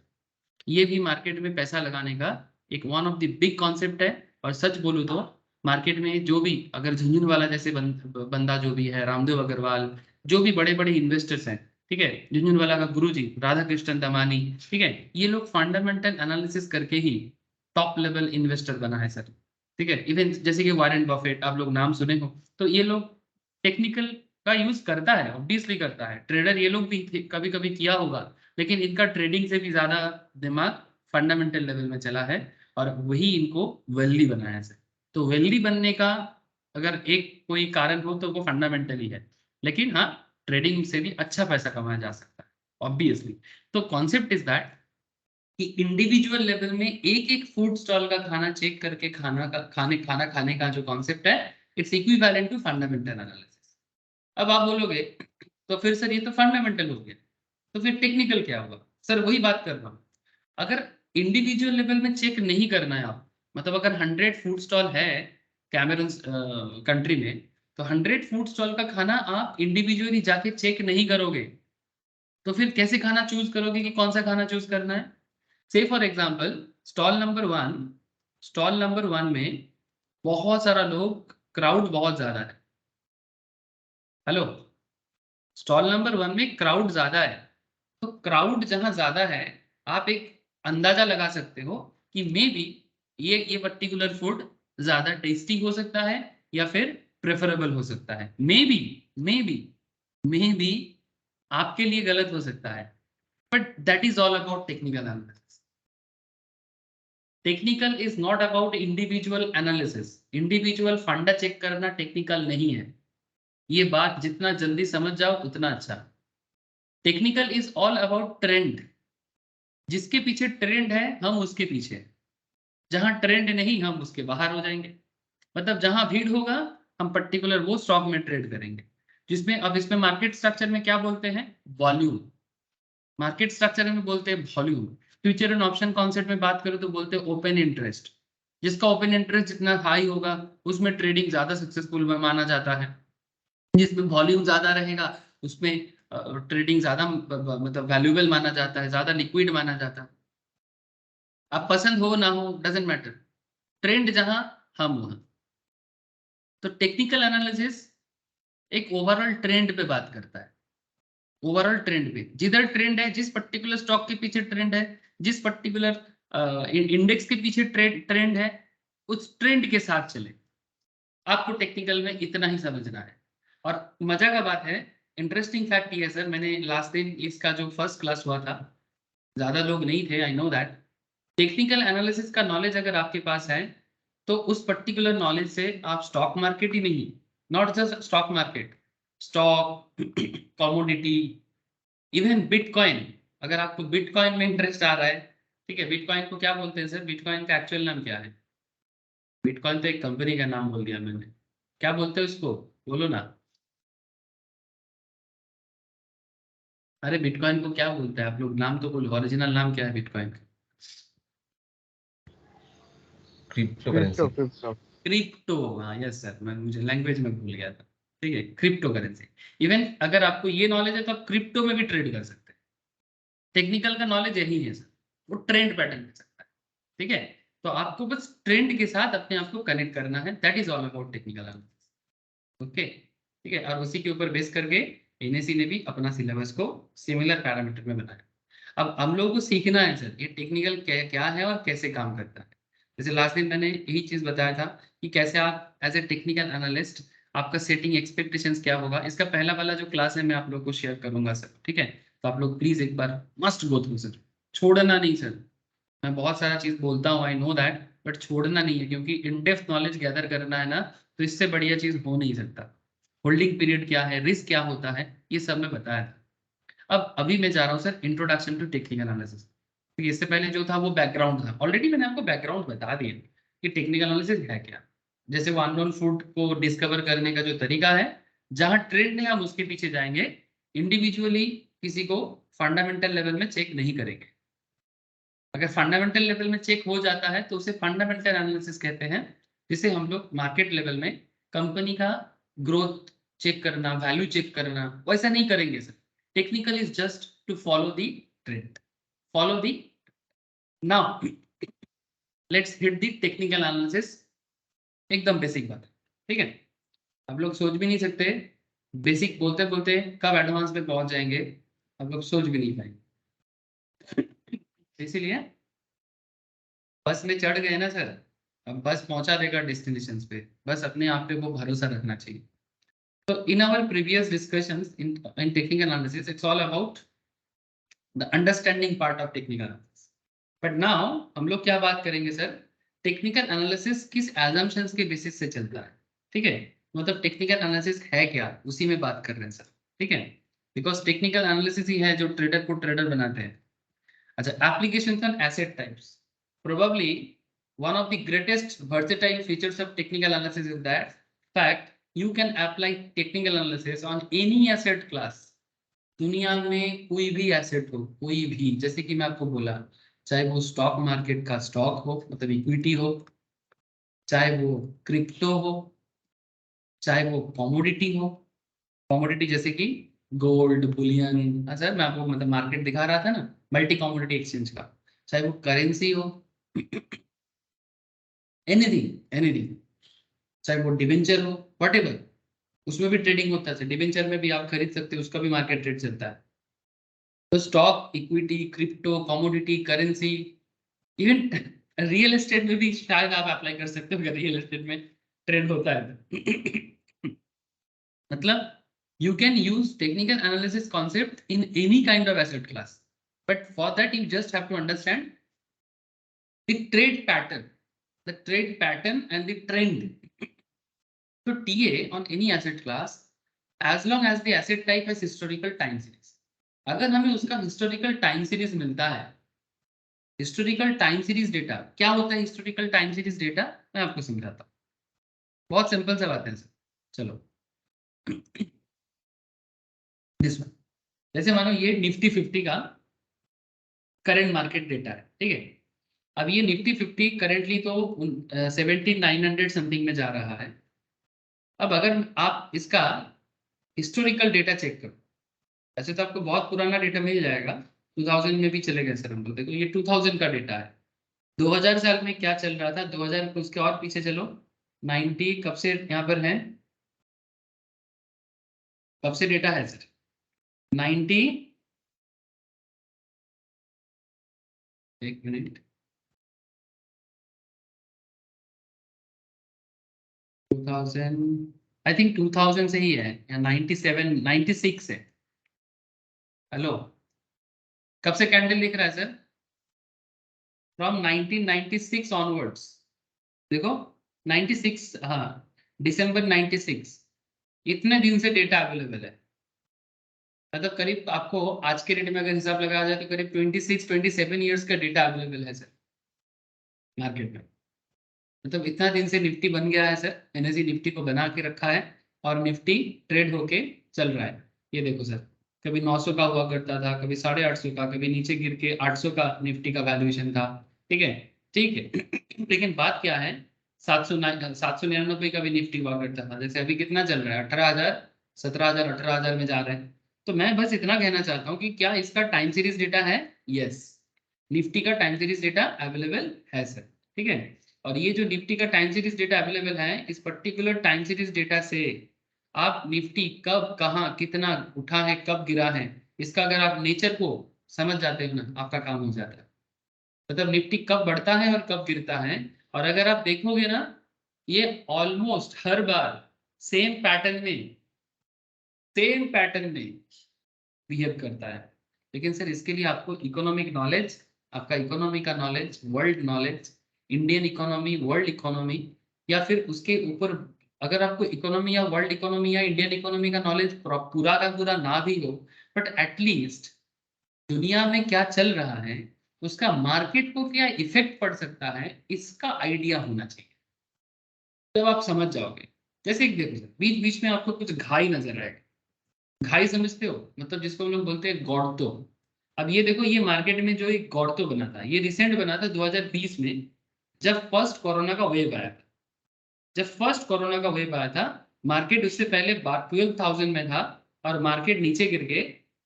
ये भी मार्केट में पैसा लगाने का एक one of the big concept है। और सच बोलूं तो मार्केट में जो भी, अगर झुंझुनवाला जैसे बंदा जो भी है, रामदेव अग्रवाल, जो भी बड़े बड़े इन्वेस्टर्स हैं, ठीक है, झुंझुनवाला का गुरुजी राधा कृष्णन दमानी, ठीक है, ये लोग फंडामेंटल एनालिसिस करके ही टॉप लेवल इन्वेस्टर बना है सर। ठीक है, इवन जैसे कि वॉरेन बफेट, आप लोग नाम सुने हो, तो ये लोग टेक्निकल का यूज करता है, ऑब्वियसली करता है, ट्रेडर ये लोग भी कभी कभी किया होगा, लेकिन इनका ट्रेडिंग से भी ज्यादा दिमाग फंडामेंटल लेवल में चला है और वही इनको वेल्दी बनाया है सर। तो वेल्दी बनने का अगर एक कोई कारण हो तो वो फंडामेंटल ही है, लेकिन हाँ, ट्रेडिंग से भी अच्छा पैसा कमाया जा सकता है ऑब्वियसली। तो कॉन्सेप्ट इज दैट कि इंडिविजुअल लेवल में एक एक फूड स्टॉल का खाना चेक करके खाना खाने का जो कॉन्सेप्ट है, it's equivalent to fundamental analysis. अब आप बोलोगे तो फिर सर ये तो फंडामेंटल हो गया, तो फिर टेक्निकल क्या होगा? सर वही बात कर रहा हूँ, अगर इंडिविजुअल लेवल में चेक नहीं करना है आप, मतलब अगर 100 फूड स्टॉल है कैमरून कंट्री में, तो 100 फूड स्टॉल का खाना आप इंडिविजुअली जाके चेक नहीं करोगे, तो फिर कैसे खाना चूज करोगे कि कौन सा खाना चूज करना है? Say for example stall number 1 में बहुत सारा लोग, क्राउड बहुत ज्यादा है। हेलो, स्टॉल नंबर 1 में क्राउड ज्यादा है। तो क्राउड जहां ज्यादा है, आप एक अंदाजा लगा सकते हो कि मे बी ये पर्टिकुलर फूड ज्यादा टेस्टी हो सकता है या फिर प्रेफरेबल हो सकता है। मे बी आपके लिए गलत हो सकता है, but that is all about technical analysis. Technical is not about individual analysis. Individual फंडा चेक करना टेक्निकल नहीं है। ये बात जितना जल्दी समझ जाओ उतना अच्छा। Technical is all about trend. जिसके पीछे ट्रेंड है हम उसके पीछे हैं। जहां ट्रेंड नहीं हम उसके बाहर हो जाएंगे। मतलब जहां भीड़ होगा हम पर्टिकुलर वो स्टॉक में ट्रेड करेंगे, जिसमें अब इसमें मार्केट स्ट्रक्चर में क्या बोलते हैं? वॉल्यूम। मार्केट स्ट्रक्चर में बोलते हैं volume. Future and option concept में बात करो तो बोलते हैं ओपन इंटरेस्ट। जिसका ओपन इंटरेस्ट जितना हाई होगा उसमें ट्रेडिंग ज्यादा सक्सेसफुल माना जाता है। जिसमें वॉल्यूम ज्यादा रहेगा उसमें ट्रेडिंग ज्यादा मतलब वैल्यूएबल माना जाता है, ज्यादा लिक्विड माना जाता है। अब पसंद हो ना हो डजेंट मैटर, ट्रेंड जहां हम वहां। तो टेक्निकल एनालिसिस एक ओवरऑल ट्रेंड पे बात करता है। ओवरऑल ट्रेंड पे, जिधर ट्रेंड है, जिस पर्टिकुलर स्टॉक के पीछे ट्रेंड है, जिस पर्टिकुलर इंडेक्स के पीछे ट्रेंड है, उस ट्रेंड के साथ चले। आपको टेक्निकल में इतना ही समझना है। और मजा का बात है, इंटरेस्टिंग फैक्ट ये है सर, मैंने लास्ट दिन इसका जो फर्स्ट क्लास हुआ था, ज्यादा लोग नहीं थे, I know that. Technical analysis का नॉलेज अगर आपके पास है, तो उस पर्टिकुलर नॉलेज से आप स्टॉक मार्केट ही नहीं, not just stock market, stock, commodity, even bitcoin. अगर आपको बिटकॉइन में इंटरेस्ट आ रहा है, ठीक है, बिटकॉइन को क्या बोलते हैं सर? बिटकॉइन का एक्चुअल नाम क्या है? बिटकॉइन तो एक कंपनी का नाम बोल दिया मैंने, क्या बोलते हैं उसको? बोलो ना। अरे बिटकॉइन को क्या बोलते हैं आप लोग? नाम तो बोलो, ओरिजिनल नाम क्या है बिटकॉइन का? Crypto crypto currency. Crypto crypto, हाँ यस सर, मैं मुझे लैंग्वेज में भूल गया था। ठीक है, क्रिप्टो करेंसी। इवन अगर आपको ये नॉलेज है तो आप क्रिप्टो में भी ट्रेड कर सकते हैं। टेक्निकल का नॉलेज यही है सर, वो ट्रेंड पैटर्न कर सकता है। ठीक है, तो आपको बस ट्रेंड के साथ अपने आप को कनेक्ट करना है, that is all about technical analysis. Okay, ठीक है, और उसी के ऊपर बेस करके एनएससी ने भी अपना सिलेबस को सिमिलर पैरामीटर में बनाया। अब हम लोगों को सीखना है सर, ये टेक्निकल क्या है और कैसे काम करता है। जैसे लास्ट दिन मैंने यही चीज बताया था कि कैसे आप एज ए टेक्निकल एनालिस्ट आपका सेटिंग एक्सपेक्टेशंस क्या होगा। इसका पहला वाला जो क्लास है मैं आप लोग को शेयर करूंगा सर। ठीक है, तो आप लोग प्लीज एक बार मस्ट गो थ्रू सर, छोड़ना नहीं सर। मैं बहुत सारा चीज बोलता हूँ, आई नो दैट, बट छोड़ना नहीं है, क्योंकि इन डेप्थ नॉलेज गैदर करना है ना, तो इससे बढ़िया चीज हो नहीं सकता। होल्डिंग पीरियड क्या है, रिस्क क्या होता है, ये सब मैं बताया था। अब अभी मैं जा रहा हूँ sir introduction to technical analysis. तो इससे पहले जो था वो बैकग्राउंड था, ऑलरेडी मैंने आपको बैकग्राउंड बता दिया कि टेक्निकल एनालिसिस है क्या। जैसे वो अननोन फूड को डिस्कवर करने का जो तरीका है, जहां ट्रेंड है हम उसके पीछे जाएंगे, इंडिविजुअली किसी को फंडामेंटल लेवल में चेक नहीं करेंगे। अगर फंडामेंटल लेवल में चेक हो जाता है तो उसे फंडामेंटल एनालिसिस कहते हैं, जिसे हम लोग मार्केट लेवल में कंपनी का ग्रोथ चेक करना, वैल्यू चेक करना, वैसा नहीं करेंगे sir. Technical is just to follow the trend, follow the. Now let's hit the technical analysis, एकदम बेसिक बात है। ठीक है, आप लोग सोच भी नहीं सकते, बेसिक बोलते बोलते कब एडवांस में पहुंच जाएंगे, आप लोग सोच भी नहीं पाएंगे। इसीलिए बस में चढ़ गए ना सर, अब बस पहुंचा देगा डेस्टिनेशन पे, बस अपने आप पे वो भरोसा रखना चाहिए। तो in our previous discussions in technical analysis, it's all about the understanding part of technical analysis. But now हम लोग क्या बात करेंगे सर, टेक्निकल एनालिसिस किस एजम्पशंस के बेसिस से चलता है। ठीक है, मतलब टेक्निकल एनालिसिस है क्या, उसी में बात कर रहे हैं सर। ठीक है, बिकॉज टेक्निकल एनालिसिस ही है जो ट्रेडर को ट्रेडर बनाते हैं। अच्छा, applications and asset types. Probably one of the greatest versatile features of technical analysis is that fact you can apply technical analysis on any asset class. दुनिया में कोई भी एसेट हो, कोई भी, जैसे कि मैं आपको बोला, चाहे वो स्टॉक मार्केट का स्टॉक हो, मतलब इक्विटी हो, चाहे वो क्रिप्टो हो, चाहे वो कमोडिटी हो, कमोडिटी जैसे कि गोल्ड, बुलियन। सर मैं आपको मतलब मार्केट दिखा रहा था ना, मल्टी कमोडिटी एक्सचेंज का, चाहे वो करेंसी हो, एनीथिंग एनीथिंग, चाहे वो डिवेंचर हो, वॉटेवर, उसमें भी ट्रेडिंग होता है। डिवेंचर में भी आप खरीद सकते हो, उसका भी मार्केट ट्रेड चलता है। तो stock, equity, crypto, commodity, currency, even real estate में भी शायद आप अप्लाई कर सकते हो, अगर रियल एस्टेट में ट्रेंड होता है। मतलब you can use technical analysis concept in any kind of asset class, but for that you just have to understand the trade pattern, the trade pattern and the trend. So TA on any asset class, as long as the asset type has historical time series, अगर हमें उसका historical time series मिलता है, historical time series data क्या होता है, historical time series data मैं आपको समझाता हूँ, बहुत सिंपल सा बात है सर। चलो दिस वन, जैसे मानो ये निफ्टी 50 का करंट मार्केट डेटा है। ठीक है, अब ये निफ्टी 50 करेंटली तो 17,900 समथिंग में जा रहा है। अब अगर आप इसका हिस्टोरिकल डेटा चेक करो, ऐसे तो आपको बहुत पुराना डेटा मिल जाएगा, 2000 में भी चले गए सर हम लोग, देखो ये 2000 का डेटा है। 2000 साल में क्या चल रहा था, 2000 को उसके और पीछे चलो, 90 कब से यहाँ पर है, कब से डेटा है सर, 90, एक मिनट, 2000, आई थिंक 2000 से ही है, या 97, 96 है। हेलो, कब से कैंडल दिख रहा है सर, फ्रॉम 1996 ऑनवर्ड्स, देखो 96, हाँ दिसंबर 96, इतने दिन से डेटा अवेलेबल है। मतलब करीब आपको आज के डेट में अगर हिसाब लगाया जाए तो करीब 26-27 ईयर्स का डेटा अवेलेबल है सर मार्केट में। मतलब इतना दिन से निफ्टी बन गया है सर, एनएसई निफ्टी को बना के रखा है और निफ्टी ट्रेड होके चल रहा है। ये देखो सर, कभी 900 का हुआ करता था, कभी 850 का, कभी नीचे गिर के 800 का निफ्टी का वैल्यूएशन था। ठीक है, ठीक है। लेकिन बात क्या है, 799 का भी निफ्टी हुआ करता था। जैसे अभी कितना चल रहा है, 18,000, 17,000, 18,000 में जा रहे हैं। तो मैं बस इतना कहना चाहता हूँ कि क्या इसका टाइम सीरीज डेटा है? यस, निफ्टी का टाइम सीरीज डेटा अवेलेबल है सर। ठीक है, और ये जो निफ्टी का टाइम सीरीज डेटा अवेलेबल है, इस पर्टिकुलर टाइम सीरीज डेटा से आप निफ्टी कब, कहाँ, कितना उठा है, कब गिरा है, इसका अगर आप नेचर को समझ जाते हो ना, आपका काम हो जाता है। मतलब निफ्टी कब बढ़ता है और कब गिरता है। और अगर आप देखोगे ना, ये ऑलमोस्ट हर बार सेम पैटर्न में, सेम पैटर्न में बिहेव करता है। लेकिन सर इसके लिए आपको इकोनॉमिक नॉलेज, आपका इकोनॉमी का knowledge, world knowledge, Indian economy, world economy, या फिर उसके ऊपर अगर आपको इकोनॉमी या वर्ल्ड इकोनॉमी या इंडियन इकोनॉमी का नॉलेज पूरा का पूरा ना भी हो, बट एटलीस्ट दुनिया में क्या चल रहा है, उसका मार्केट को क्या इफेक्ट पड़ सकता है, इसका आइडिया होना चाहिए। तब आप समझ जाओगे। जैसे कि देखो सर, बीच बीच में आपको कुछ घाई नजर आएगा। घाई समझते हो, मतलब जिसको हम लोग बोलते हैं गौड़तो। अब ये देखो, ये मार्केट में जो एक गौड़तो बना था, ये रिसेंट बना था 2020 में, जब फर्स्ट कोरोना का वेव आया था। जब फर्स्ट कोरोना का वेव आया था, मार्केट उससे पहले 12,000 में था, और मार्केट नीचे गिर के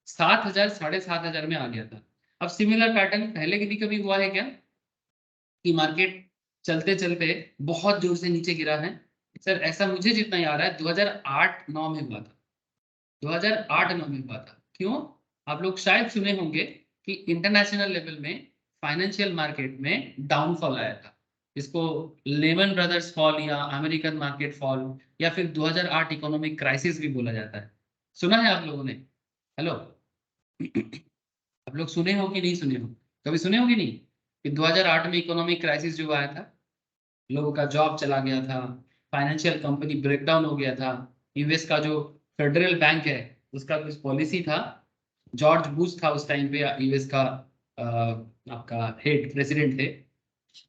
7,000, 7,500 में आ गया था। अब सिमिलर पैटर्न पहले भी कभी हुआ है क्या, कि मार्केट चलते चलते बहुत जोर से नीचे गिरा है? सर ऐसा मुझे जितना याद है 2008-9 में हुआ था। 2008-9 में हुआ था। क्यों? आप लोग शायद सुने होंगे कि इंटरनेशनल लेवल में फाइनेंशियल मार्केट में डाउनफॉल आया था, इसको लेमन ब्रदर्स फॉल या अमेरिकन मार्केट फॉल, या फिर 2008 इकोनॉमिक क्राइसिस भी बोला जाता है। सुना है आप लोगों ने? हेलो, आप लोग सुने हो कि नहीं सुने हो? कभी सुने हो कि नहीं कि 2008 में इकोनॉमिक क्राइसिस जो आया था, लोगों का जॉब चला गया था, फाइनेंशियल कंपनी ब्रेकडाउन हो गया था। यूएस का जो फेडरल बैंक है, उसका कुछ पॉलिसी था, जॉर्ज बुश था उस टाइम पे यूएस का आपका हेड प्रेसिडेंट थे,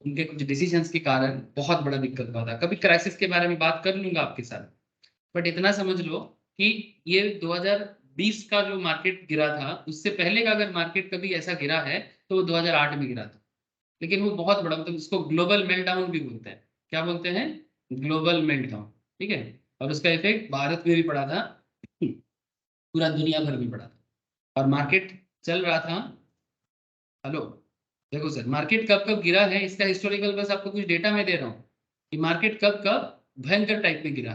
उनके कुछ डिसीजंस के कारण बहुत बड़ा दिक्कत हुआ था। कभी क्राइसिस के बारे में बात कर लूंगा आपके साथ, बट इतना समझ लो कि ये 2020 का जो मार्केट गिरा था, उससे पहले का अगर मार्केट कभी ऐसा गिरा है तो वो 2008 में गिरा था। लेकिन वो बहुत बड़ा, मतलब उसको ग्लोबल मेल्टडाउन भी बोलते हैं। क्या बोलते हैं? Global meltdown. ठीक है, और उसका इफेक्ट भारत में भी पड़ा था, पूरा दुनिया भर में पड़ा था। और मार्केट चल रहा था। हेलो, देखो सर, मार्केट कब कब गिरा है इसका हिस्टोरिकल बस आपको कुछ डेटा में दे रहा हूँ, कि मार्केट कब कब भयंकर टाइप में गिरा,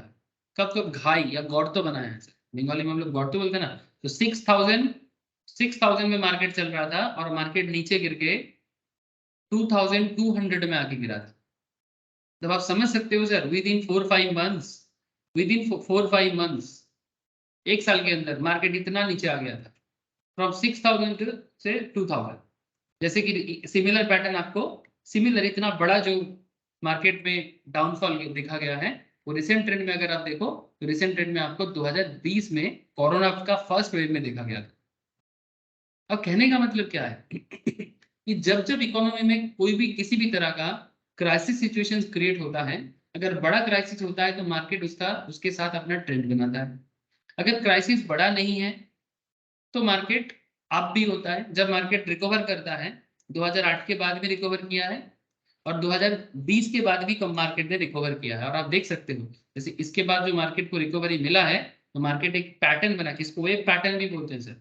कब कब घाई या गौड़तो बनाया है। सर बंगाली में हम लोग गौड़तो बोलते हैं ना। तो 6,000 में मार्केट चल रहा था, और मार्केट नीचे गिर के 2,200 में आके गिरा था। जब आप समझ सकते हो sir, with in 4-5 months, with in 4-5 months, एक साल के अंदर मार्केट इतना नीचे आ गया था, फ्रॉम 6,000 से 2,000। जैसे कि सिमिलर पैटर्न आपको, सिमिलर इतना बड़ा जो मार्केट में डाउनफॉल दिखा गया है, वो रिसेंट ट्रेंड में अगर आप देखो, तो रिसेंट ट्रेंड में आपको 2020 में कोरोना का फर्स्ट वेव में देखा गया था। अब कहने का मतलब क्या है कि जब जब इकोनॉमी में कोई भी किसी भी तरह का क्राइसिस सिचुएशन क्रिएट होता है, अगर बड़ा क्राइसिस होता है तो मार्केट उसका उसके साथ अपना ट्रेंड बनाता है। अगर क्राइसिस बड़ा नहीं है तो मार्केट अप भी होता है। जब मार्केट रिकवर करता है, 2008 के बाद भी रिकवर किया है, और 2020 के बाद भी कम मार्केट ने रिकवर किया है। और आप देख सकते हो, जैसे इसके बाद जो मार्केट को रिकवरी मिला है, तो मार्केट एक पैटर्न बना, किसको वेव पैटर्न भी बोलते हैं सर,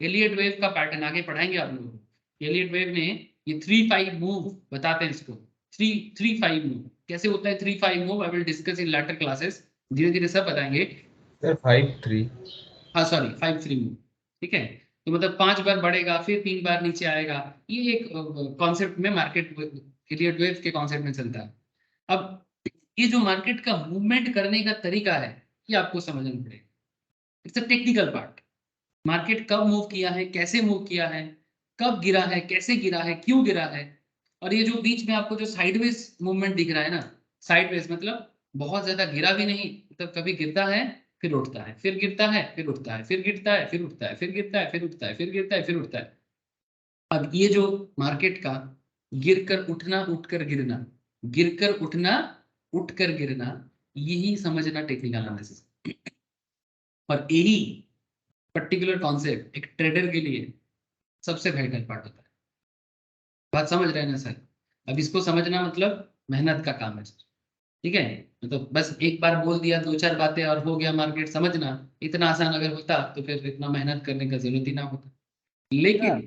एलियट वेव का पैटर्न आगे पढ़ाएंगे आप लोगों को। एलियट वेव ने ये 3-5 मूव बताते हैं इसको, 3-3-5 मूव कैसे होता है। 3-5 move I will discuss in later classes, धीरे धीरे सब बताएंगे। सर 5-3। हाँ सॉरी, 5-3 मूव। ठीक है, तो मतलब 5 बार बढ़ेगा, फिर 3 बार नीचे आएगा। ये एक कॉन्सेप्ट में मार्केट एलियट वेव के कॉन्सेप्ट में चलता है। अब ये जो मार्केट का मूवमेंट करने का तरीका है, ये आपको समझना पड़ेगा। It's a technical part. Market कब मूव किया है, कैसे मूव किया है, कब गिरा है, कैसे गिरा है, क्यों गिरा है। और ये जो बीच में आपको जो साइडवेज मूवमेंट दिख रहा है ना, साइडवेज मतलब बहुत ज्यादा गिरा भी नहीं, मतलब कभी गिरता है, फिर उठता है, फिर गिरता है, फिर उठता है, फिर गिरता है, फिर उठता है, फिर गिरता है, फिर उठता है, फिर गिरता है, फिर उठता है। अब ये जो मार्केट का गिरकर उठना, उठकर गिरना, गिरकर उठना, उठकर गिरना, यही समझना टेक्निकल एनालिसिस। और यही पर्टिकुलर कॉन्सेप्ट एक ट्रेडर के लिए सबसे वाइटल पार्ट होता है। बात समझ रहे हैं ना सर? अब इसको समझना मतलब मेहनत का काम है सर। ठीक है, मतलब बस एक बार बोल दिया 2-4 बातें और हो गया मार्केट समझना, इतना आसान अगर होता तो फिर इतना मेहनत करने का जरूरत ही ना होता। लेकिन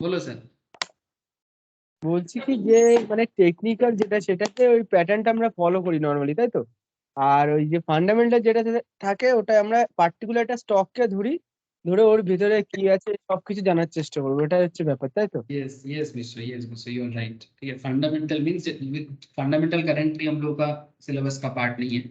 बोलो सर। বলছি কি যে মানে টেকনিক্যাল যেটা সেটাতে ওই প্যাটার্নটা আমরা ফলো করি নর্মালি, তাই তো? আর ওই যে ফান্ডামেন্টাল যেটা থাকে ওটা আমরা পার্টিকুলার একটা স্টককে ধরে ওর ভিতরে কি আছে সবকিছু জানার চেষ্টা করবো, এটা হচ্ছে ব্যাপার, তাই তো? Yes mister you are right. ठीक है, फंडामेंटल मींस फंडामेंटल करेंटली हम लोग का सिलेबस का पार्ट नहीं है।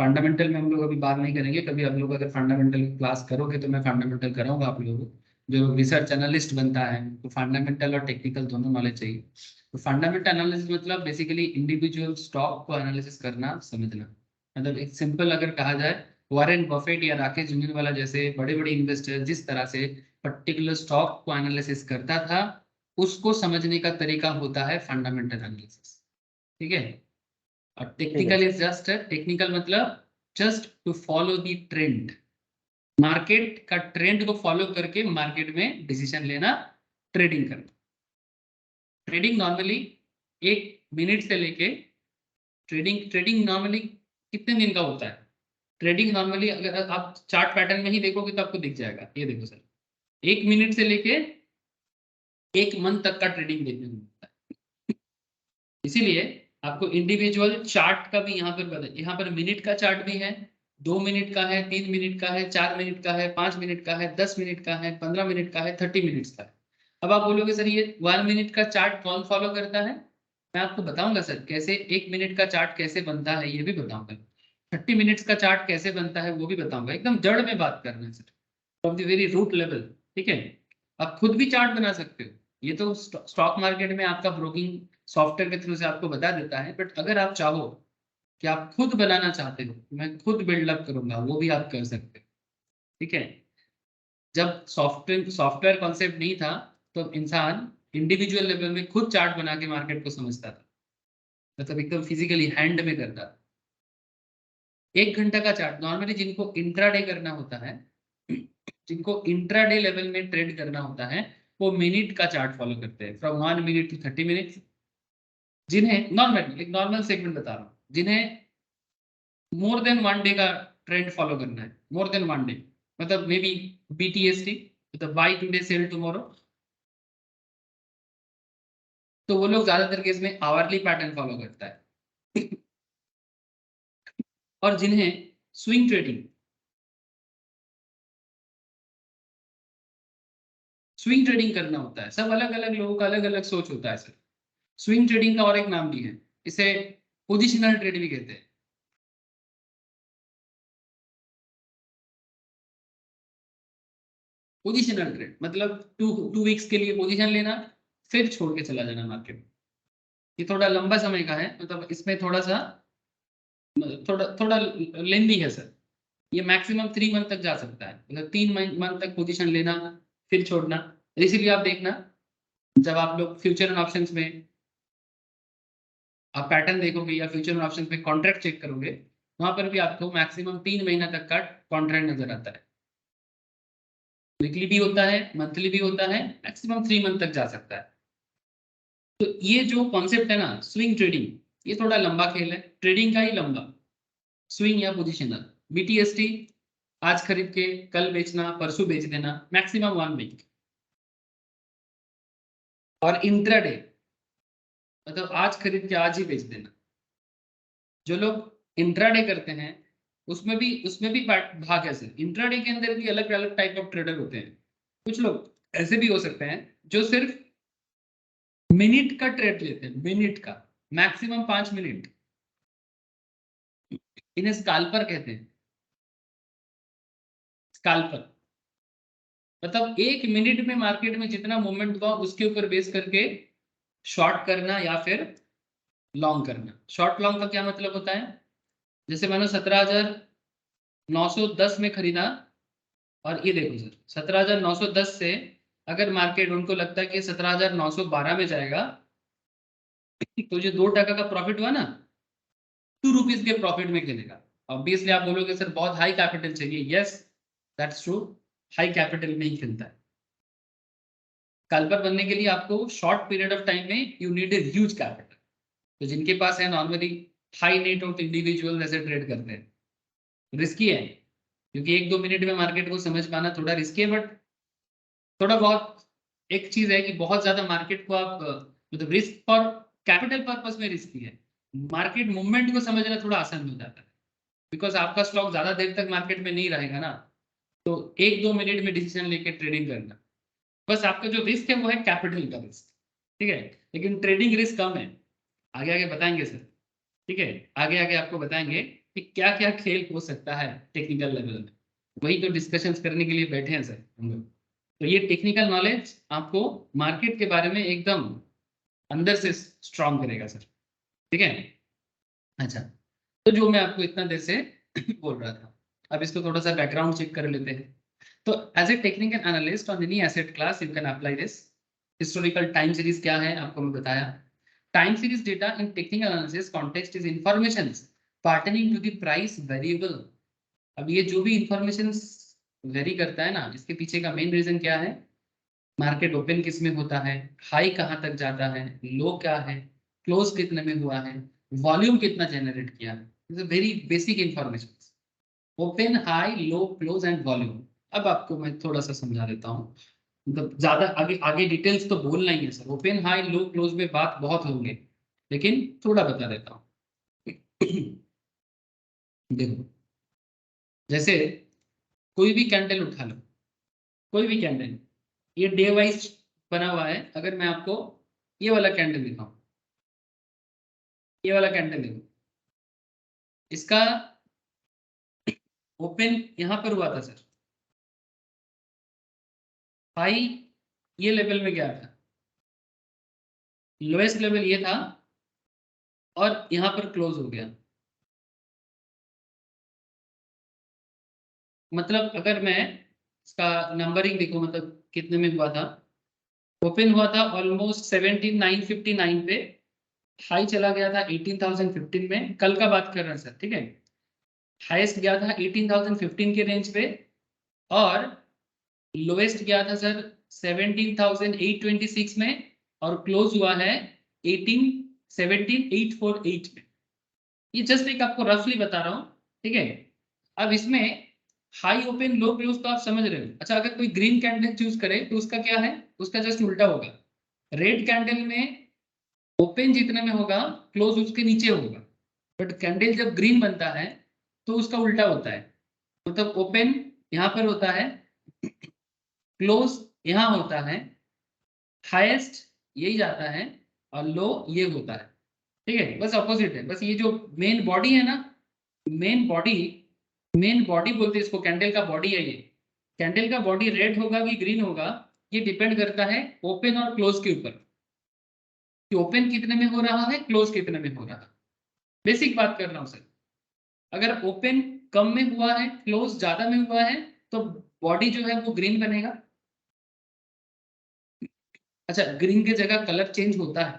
फंडामेंटल में हम लोग अभी बात नहीं करेंगे। कभी आप लोग अगर फंडामेंटल क्लास करोगे तो मैं फंडामेंटल कराऊंगा आप लोगों को। जो रिसर्च एनालिस्ट बनता है तो फंडामेंटल और टेक्निकल दोनों नॉलेज चाहिए। तो फंडामेंटल एनालिसिस मतलब बेसिकली इंडिविजुअल स्टॉक को एनालिसिस करना समझना। मतलब एक सिंपल अगर कहा जाए, वॉरेन बफेट या राकेश झुनझुनवाला जैसे बड़े बड़े इन्वेस्टर जिस तरह से पर्टिकुलर स्टॉक को एनालिसिस करता था, उसको समझने का तरीका होता है फंडामेंटल एनालिसिस। ठीक है, और टेक्निकल इज जस्ट, टेक्निकल मतलब just to follow the trend, market का ट्रेंड को फॉलो करके मार्केट में डिसीजन लेना, ट्रेडिंग करना। ट्रेडिंग नॉर्मली 1 मिनट से लेके ट्रेडिंग नॉर्मली कितने दिन का होता है? ट्रेडिंग नॉर्मली अगर आप चार्ट पैटर्न में ही देखोगे तो आपको दिख जाएगा। ये देखो सर, 1 मिनट से लेके 1 मंथ तक का ट्रेडिंग देखने को मिलता है। इसीलिए आपको इंडिविजुअल चार्ट का भी यहाँ पर मिनट का चार्ट भी है, 2 मिनट का है, 3 मिनट का है, 4 मिनट का है, 5 मिनट का है, 10 मिनट का है, 15 मिनट का है, 30 मिनट्स का है। अब आप बोलोगे सर ये 1 मिनट का चार्ट कौन फॉलो करता है? मैं आपको बताऊंगा सर कैसे 1 मिनट का चार्ट कैसे बनता है, ये भी बताऊंगा। 30 मिनट्स का चार्ट कैसे बनता है वो भी बताऊंगा। एकदम जड़ में बात करना है sir, from the very root level. ठीक है, आप खुद भी चार्ट बना सकते हो। ये तो स्टॉक मार्केट में आपका ब्रोकिंग सॉफ्टवेयर के थ्रू से आपको बता देता है, बट अगर आप चाहो कि आप खुद बनाना चाहते हो, मैं खुद बिल्डअप करूंगा, वो भी आप कर सकते हो। ठीक है, जब सॉफ्टवेयर कॉन्सेप्ट नहीं था तो इंसान इंडिविजुअल लेवल में खुद चार्ट बना के मार्केट को समझता था, मतलब एकदम फिजिकली हैंड में करता था। 1 घंटा का चार्ट नॉर्मली जिनको इंट्राडे करना होता है, जिनको इंट्राडे लेवल में ट्रेड करना होता है, वो मिनट का चार्ट फॉलो करते हैं, फ्रॉम 1 मिनट टू 30 मिनट। जिन्हें नॉर्मल, एक नॉर्मल सेगमेंट बता रहा हूँ, जिन्हें मोर देन 1 डे का ट्रेंड फॉलो करना है, मोर देन 1 डे, मतलब मे बी BTST, मतलब बाय टुडे सेल टुमारो, तो वो लोग ज्यादातर केस में आवरली पैटर्न फॉलो करता है। और जिन्हें स्विंग ट्रेडिंग करना होता है, सब अलग अलग लोगों का अलग अलग सोच होता है सर। स्विंग ट्रेडिंग का और एक नाम भी है, इसे पोजिशनल ट्रेड भी कहते हैं। पोजिशनल ट्रेड मतलब टू वीक्स के लिए पोजीशन लेना, फिर छोड़ के चला जाना मार्केट। ये थोड़ा लंबा समय का है, मतलब इसमें थोड़ा थोड़ा लेंदी है सर। ये मैक्सिमम 3 मंथ तक जा सकता है, मतलब 3 मंथ तक पोजीशन लेना फिर छोड़ना। इसीलिए आप देखना, जब आप लोग फ्यूचर एंड ऑप्शंस में आप पैटर्न देखोगे या फ्यूचर एंड ऑप्शंस में कॉन्ट्रैक्ट चेक करोगे, वहां पर भी आपको मैक्सिमम 3 महीना तक का कॉन्ट्रैक्ट नजर आता है। वीकली भी होता है, मंथली भी होता है, मैक्सिमम 3 मंथ तक जा सकता है। तो ये जो कॉन्सेप्ट है ना स्विंग ट्रेडिंग, ये थोड़ा लंबा खेल है, ट्रेडिंग का ही लंबा। स्विंग या पोजिशनल, BTST आज खरीद के कल बेचना, परसों बेच देना, मैक्सिमम 1 वीक। और इंट्राडे मतलब आज खरीद के आज ही बेच देना। जो लोग इंट्राडे करते हैं उसमें भी भाग है सर। इंट्राडे के अंदर भी अलग अलग टाइप ऑफ ट्रेडर होते हैं। कुछ लोग ऐसे भी हो सकते हैं जो सिर्फ मिनट का ट्रेड लेते हैं, मिनट का, मैक्सिमम 5 मिनट, इन्हें स्काल्पर कहते हैं। स्काल्पर मतलब 1 मिनट में मार्केट में जितना मूवमेंट हुआ उसके ऊपर बेस करके शॉर्ट करना या फिर लॉन्ग करना। शॉर्ट लॉन्ग का क्या मतलब होता है? जैसे मानो 17,910 में खरीदा, और ये देखो सर 17,910 से अगर मार्केट उनको लगता है कि 17,912 में जाएगा, तो जो 2% का प्रॉफिट हुआ ना, 2 रुपीज के प्रॉफिट में खेलेगा। ऑब्वियसली आप बोलोगे सर बहुत हाई कैपिटल चाहिए, yes that's true, high capital में ही खेलता है। स्कैल्पर बनने के लिए आपको शॉर्ट पीरियड ऑफ टाइम में you need a huge capital. तो जिनके पास है normally high net worth individual ऐसे ट्रेड करते हैं, रिस्की है क्योंकि 1-2 मिनट में मार्केट को समझ पाना थोड़ा रिस्की है, बट थोड़ा बहुत एक चीज है कि बहुत ज्यादा मार्केट को आप मतलब रिस्क फॉर कैपिटल पर्पस में रिस्की है। मार्केट मूवमेंट को समझना थोड़ा आसान हो जाता है बिकॉज आपका स्टॉक ज्यादा देर तक मार्केट में नहीं रहेगा ना, तो 1-2 मिनट में डिसीजन लेके ट्रेडिंग करना। बस आपका जो रिस्क है वो है कैपिटल का रिस्क, ठीक है, लेकिन ट्रेडिंग रिस्क कम है। आगे आगे बताएंगे सर, ठीक है, आगे आगे आपको बताएंगे कि क्या क्या खेल हो सकता है टेक्निकल लेवल में। वही तो डिस्कशंस करने के लिए बैठे हैं सर हम लोग। तो ये टेक्निकल नॉलेज आपको मार्केट के बारे में एकदम अंदर से स्ट्रांग करेगा सर, ठीक है। अच्छा, तो जो मैं आपको इतना देर से बोल रहा था, अब इसको थोड़ा सा बैकग्राउंड चेक कर लेते हैं। तो as a technical analyst on any asset class you can apply this. Historical time series क्या है आपको मैं बताया। Time series data in technical analysis context is information pertaining to the price variable. अब ये जो भी इंफॉर्मेशन वेरी करता है ना, इसके पीछे का मेन रीजन क्या है, मार्केट ओपन किस में होता है, हाई कहाँ तक जाता है, लो क्या है, क्लोज कितने में हुआ है, वॉल्यूम कितना जनरेट किया है, very basic information. Open, high, low, close and volume. अब आपको मैं थोड़ा सा समझा देता हूँ, मतलब ज्यादा आगे आगे डिटेल्स तो बोलना ही है sir, open high low close में बात बहुत होंगे, लेकिन थोड़ा बता देता हूँ। देखो, जैसे कोई भी कैंडल उठा लो, कोई भी कैंडल, ये डे वाइज बना हुआ है। अगर मैं आपको ये वाला कैंडल दिखाऊं, ये वाला कैंडल देखो, इसका ओपन यहां पर हुआ था सर, हाई ये लेवल में गया था, लोएस्ट लेवल ये था, और यहां पर क्लोज हो गया। मतलब अगर मैं इसका नंबरिंग देखो, मतलब कितने में हुआ था, ओपन हुआ था ऑलमोस्ट 17,959 पे, हाई चला गया था 18,015 में, कल का बात कर रहे हैं सर, ठीक है। हाईएस्ट गया था 18,015 के रेंज पे, और लोएस्ट गया था सर 17,826 में, और क्लोज हुआ है 17,848 में। ये जस्ट एक आपको रफली बता रहा हूँ, ठीक है। अब इसमें हाई ओपन लो क्लोज तो आप समझ रहे हो। अच्छा, अगर कोई ग्रीन कैंडल चूज करे तो उसका क्या है, उसका जस्ट उल्टा होगा। रेड कैंडल में ओपन जितने में होगा क्लोज उसके नीचे होगा, बट कैंडल जब ग्रीन बनता है तो उसका उल्टा होता है। मतलब ओपन यहाँ पर होता है, क्लोज यहाँ होता है, हाईएस्ट यही जाता है, और लो ये होता है, ठीक है, बस अपोजिट है। बस ये जो मेन बॉडी है ना, मेन बॉडी, मेन बॉडी बोलते हैं इसको, कैंडल का बॉडी है ये। कैंडल का बॉडी रेड होगा कि ग्रीन होगा, ये डिपेंड करता है ओपन और क्लोज के ऊपर, कि ओपन कितने में हो रहा है, क्लोज कितने में हो रहा है। बेसिक बात कर रहा हूँ सर, अगर ओपन कम में हुआ है क्लोज ज्यादा में हुआ है तो बॉडी जो है वो ग्रीन बनेगा। अच्छा, ग्रीन की जगह कलर चेंज होता है,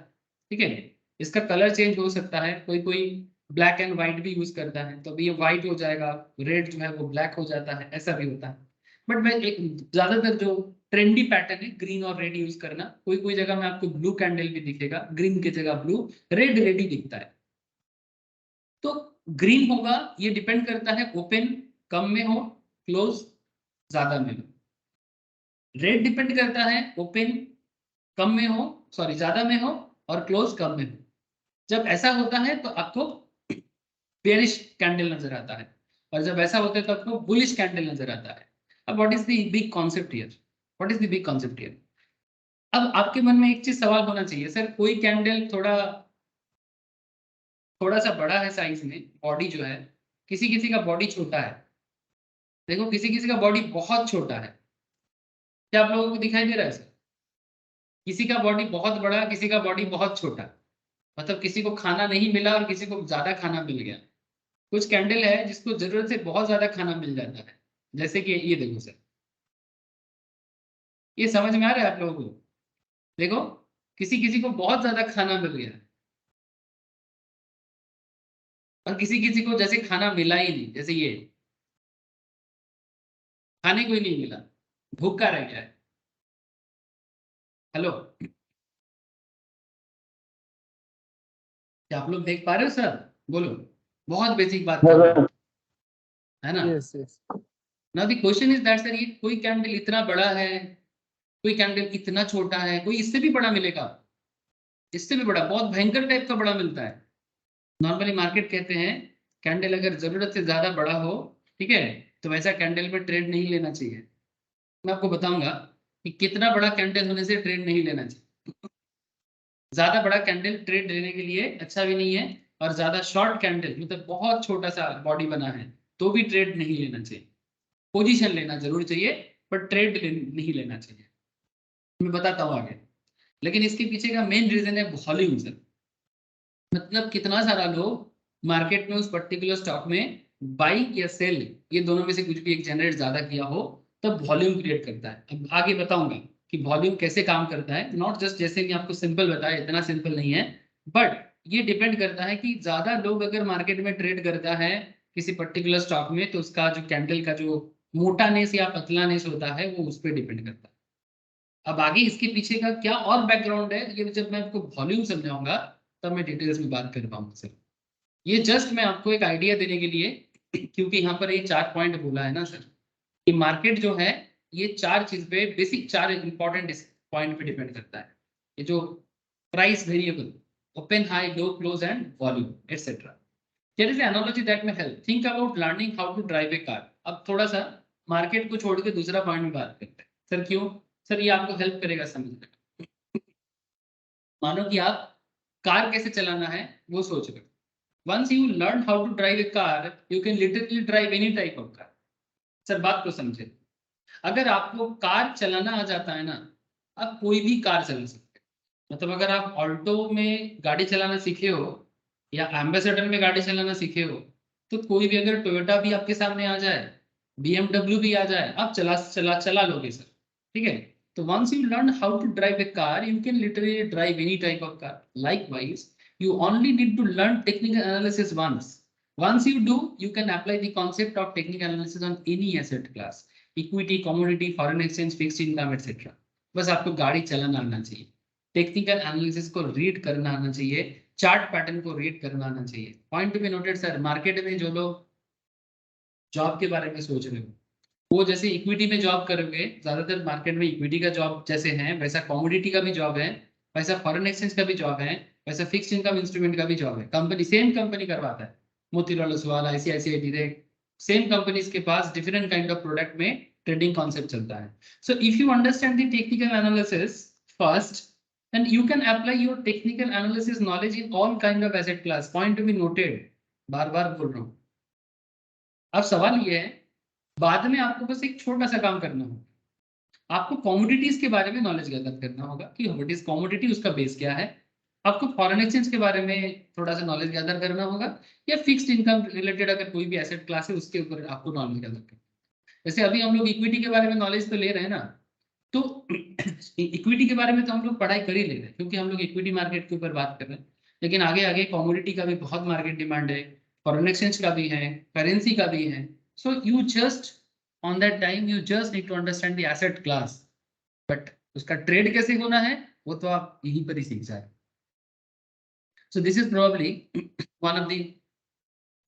ठीक है, इसका कलर चेंज हो सकता है, कोई कोई ब्लैक एंड व्हाइट भी यूज करता है, तो अभी ये व्हाइट हो जाएगा, रेड जो है वो ब्लैक हो जाता है, ऐसा भी होता है। बट मैं एक ज्यादातर जो ट्रेंडी पैटर्न है ग्रीन और रेड यूज करना। कोई कोई जगह में आपको ब्लू कैंडल भी दिखेगा, ग्रीन की जगह ब्लू, रेड रेड ही दिखता है। तो ग्रीन होगा, ये डिपेंड करता है ओपन कम में हो क्लोज ज्यादा में हो। रेड डिपेंड करता है ओपन कम में हो, सॉरी ज्यादा में हो, और क्लोज कम में हो। जब ऐसा होता है तो आपको बेरिश कैंडल नजर आता है, और जब ऐसा होता है तो आपको बुलिश कैंडल नजर आता है। अब what is the big concept here, what is the big concept here. अब आपके मन में एक चीज सवाल होना चाहिए, सर कोई कैंडल थोड़ा थोड़ा सा बड़ा है साइज में, बॉडी जो है, किसी किसी का बॉडी छोटा है। देखो, किसी किसी का बॉडी बहुत छोटा है, क्या आप लोगों को दिखाई दे रहा है सर? किसी का बॉडी बहुत बड़ा, किसी का बॉडी बहुत छोटा, मतलब किसी को खाना नहीं मिला और किसी को ज्यादा खाना मिल गया। कुछ कैंडल है जिसको जरूरत से बहुत ज्यादा खाना मिल जाता है, जैसे कि ये देखो सर, ये समझ में आ रहा है आप लोगों को? देखो, किसी किसी को बहुत ज्यादा खाना मिल गया, और किसी किसी को जैसे खाना मिला ही नहीं, जैसे ये खाने को ही नहीं मिला। भूखा रह गया है। हेलो, क्या आप लोग देख पा रहे हो सर? बोलो, बहुत बेसिक बात कर रहा हूँ, है ना? Yes yes. Now the question is that sir, ये कोई कैंडल इतना बड़ा है, कोई कैंडल इतना छोटा है, कोई इससे भी बड़ा मिलेगा, इससे भी बड़ा, बहुत भयंकर टाइप का बड़ा मिलता है। नॉर्मली मार्केट कहते हैं कैंडल अगर जरूरत से ज्यादा बड़ा हो, ठीक है, तो वैसा कैंडल में ट्रेड नहीं लेना चाहिए। मैं आपको बताऊंगा कि कितना बड़ा कैंडल होने से ट्रेड नहीं लेना चाहिए। ज्यादा बड़ा कैंडल ट्रेड लेने के लिए अच्छा भी नहीं है, और ज्यादा शॉर्ट कैंडल मतलब बहुत छोटा सा बॉडी बना है तो भी ट्रेड नहीं लेना चाहिए। पोजीशन लेना जरूर चाहिए, पर ट्रेड नहीं लेना चाहिए। मैं बताता हूँ आगे। लेकिन इसके पीछे का मेन रीजन है वॉल्यूम सर। मतलब कितना सारा लोग मार्केट में उस पर्टिकुलर स्टॉक में बाई या सेल, ये दोनों में से कुछ भी एक जनरेट ज्यादा किया हो, तब वॉल्यूम क्रिएट करता है। अब आगे बताऊंगा कि वॉल्यूम कैसे काम करता है। नॉट जस्ट जैसे मैं आपको सिंपल बताया, इतना सिंपल नहीं है, बट ये डिपेंड करता है कि ज्यादा लोग अगर मार्केट में ट्रेड करता है किसी पर्टिकुलर स्टॉक में, तो उसका जो कैंडल का जो मोटानेस या पतलानेस होता है वो उस पर डिपेंड करता है। अब आगे इसके पीछे का क्या और बैकग्राउंड है, ये जब मैं आपको वॉल्यूम समझाऊंगा तब मैं डिटेल्स में बात कर पाऊंगा सर। ये जस्ट मैं आपको एक आइडिया देने के लिए, क्योंकि यहाँ पर ये 4 पॉइंट बोला है ना सर, कि मार्केट जो है ये 4 चीज पे, बेसिक 4 इंपॉर्टेंट पॉइंट पे डिपेंड करता है। ये जो price variable, open high low close and volume etcetera. There is analogy that में help think about learning how to drive a car. अब थोड़ा सा मार्केट को छोड़ के दूसरा पॉइंट में बात करते हैं सर। क्यों सर? ये आपको हेल्प करेगा समझने में। मानो कि आप कार कैसे चलाना है वो सोच रहे हो। Once you learn how to drive a car, you can literally drive any type of car. Sir बात को समझे, अगर आपको कार चलाना आ जाता है ना, आप कोई भी कार चला सकते हैं। मतलब अगर आप ऑल्टो में गाड़ी चलाना सीखे हो या एम्बेसडर में गाड़ी चलाना सीखे हो, तो कोई भी अगर टोयोटा भी आपके सामने आ जाए, बीएमडब्ल्यू भी आ जाए, आप चला चला चला लोगे सर। ठीक है? तो once you learn how to drive a car, you can literally drive any type of car. Likewise, you only need to learn technical analysis once. Once you do, you can apply the concept of technical analysis on any asset class: equity, commodity, foreign exchange, fixed income, etc. बस आपको गाड़ी चलाना आना चाहिए, technical analysis को read करना आना चाहिए, चार्ट पैटर्न को रीड करना आना चाहिए। Point to be noted sir, market में जो लोग जॉब के बारे में सोच रहे हो, वो जैसे इक्विटी में जॉब करोगे, ज्यादातर मार्केट में इक्विटी का जॉब जैसे है, वैसा कमोडिटी का भी जॉब है, वैसा फॉरेन एक्सचेंज का भी जॉब है, वैसा फिक्स्ड इनकम इंस्ट्रूमेंट का भी जॉब है। कंपनी सेम कंपनी करवाता है, Motilal Oswal, ICICI direct, same companies के पास डिफरेंट काइंड ऑफ प्रोडक्ट में ट्रेडिंग कॉन्सेप्ट चलता है। So if you understand the technical analysis first, and you can apply your technical analysis knowledge in all kind of asset class. Point to be noted, बार बार बोल रहा हूँ। अब सवाल ये है, बाद में आपको बस एक छोटा सा काम करना होगा। आपको कमोडिटीज के बारे में नॉलेज गैदर करना होगा कि व्हाट इज कमोडिटी, उसका बेस क्या है। आपको फॉरेन एक्सचेंज के बारे में थोड़ा सा नॉलेज गैदर करना होगा, या फिक्स्ड इनकम रिलेटेड अगर कोई भी एसेट क्लास है उसके ऊपर आपको नॉलेज गैदर करना है। जैसे अभी हम लोग इक्विटी के बारे में नॉलेज तो ले रहे हैं ना, तो इक्विटी के बारे में तो हम लोग पढ़ाई कर ही ले रहे हैं क्योंकि हम लोग इक्विटी मार्केट के ऊपर बात कर रहे हैं। लेकिन आगे आगे कमोडिटी का भी बहुत मार्केट डिमांड है, फॉरेन एक्सचेंज का भी है, करेंसी का भी है। So you just on that time you just need to understand the asset class, but उसका ट्रेड कैसे होना है वो तो आप यहीं पर ही सीख जाए। So this is probably one of the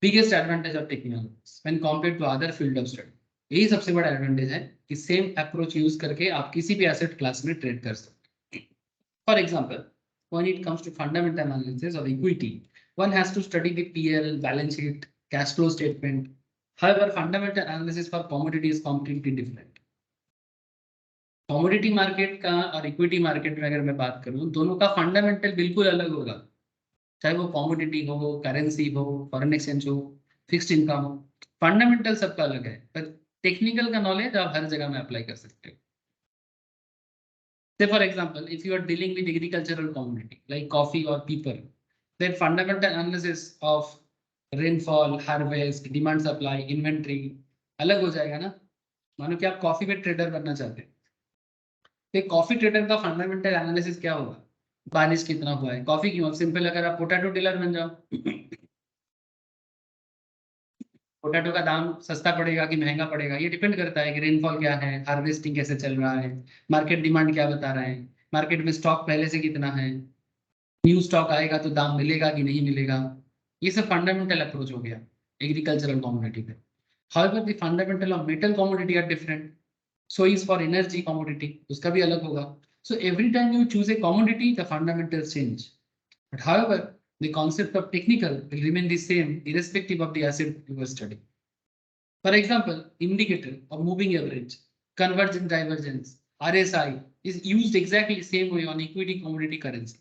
biggest advantage of technical analysis when compared to other field of study. यही सबसे बड़ा एडवांटेज है कि सेम अप्रोच यूज करके आप किसी भी एसेट क्लास में ट्रेड कर सकते हैं। For example, when it comes to fundamental analysis of equity, one has to study the PL, balance sheet, cash flow statement. However, fundamental analysis for commodity is completely different. Commodity market का और equity market में अगर मैं बात करूं, दोनों का fundamental बिल्कुल अलग होगा। चाहे वो कमोडिटी हो, करेंसी हो, फॉरेन एक्सचेंज हो, फिक्स्ड इनकम हो, फंडामेंटल सबका अलग है, पर टेक्निकल का नॉलेज आप हर जगह में अप्लाई कर सकते हो। Say for example, if you are dealing with agricultural commodity like coffee or pepper, then fundamental analysis of rainfall, harvest, demand supply, inventory अलग हो जाएगा ना। मानो कि आप कॉफी में ट्रेडर बनना चाहते हैं, तो कॉफी ट्रेडर का फंडामेंटल एनालिसिस क्या होगा? बारिश कितना हुआ है, कॉफी क्यों? सिंपल, अगर आप पोटैटो डीलर बन जाओ पोटैटो का दाम सस्ता पड़ेगा कि महंगा पड़ेगा, ये डिपेंड करता है कि रेनफॉल क्या है, हार्वेस्टिंग कैसे चल रहा है, मार्केट डिमांड क्या बता रहा है, मार्केट में स्टॉक पहले से कितना है, न्यू स्टॉक आएगा तो दाम मिलेगा कि नहीं मिलेगा। ये सब फंडामेंटल अप्रोच हो गया एग्रीकल्चरल कमोडिटी पे। However the fundamental of metal commodity are different, so is for energy commodity, उसका भी अलग होगा। So every time you choose a commodity the fundamentals change, but however the concept of technical will remain the same irrespective of the asset you are studying. For example, indicator or moving average, convergence divergence, RSI is used exactly the same way on equity commodity currency.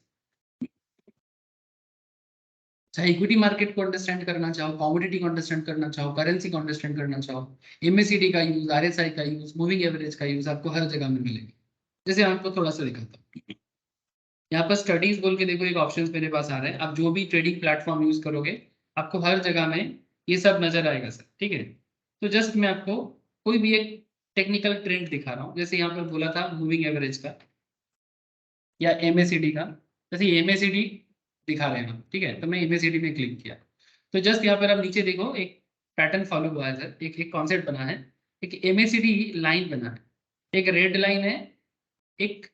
चाहे equity market को understand करना चाहो, commodity को understand करना चाहो, currency को understand करना चाहो, एमएसीडी का यूज, आरएसआई का यूज, मूविंग एवरेज का यूज आपको हर जगह में मिलेगा। जैसे आपको थोड़ा सा दिखाता हूँ, यहाँ पर स्टडीज बोल के देखो एक ऑप्शन मेरे पास आ रहा है। आप जो भी ट्रेडिंग प्लेटफॉर्म यूज करोगे आपको हर जगह में ये सब नजर आएगा सर, ठीक है। तो जस्ट मैं आपको कोई भी एक टेक्निकल ट्रेंड दिखा रहा हूँ, जैसे यहाँ पर बोला था मूविंग एवरेज का या एमएसीडी का, जैसे एमएसीडी दिखा रहे हैं हम, ठीक है। तो मैं एमएसीडी में क्लिक किया तो जस्ट यहाँ पर आप नीचे देखो एक पैटर्न फॉलो हुआ है सर, एक कॉन्सेप्ट बना है, एक एमएसीडी लाइन बना है, एक रेड लाइन है, एक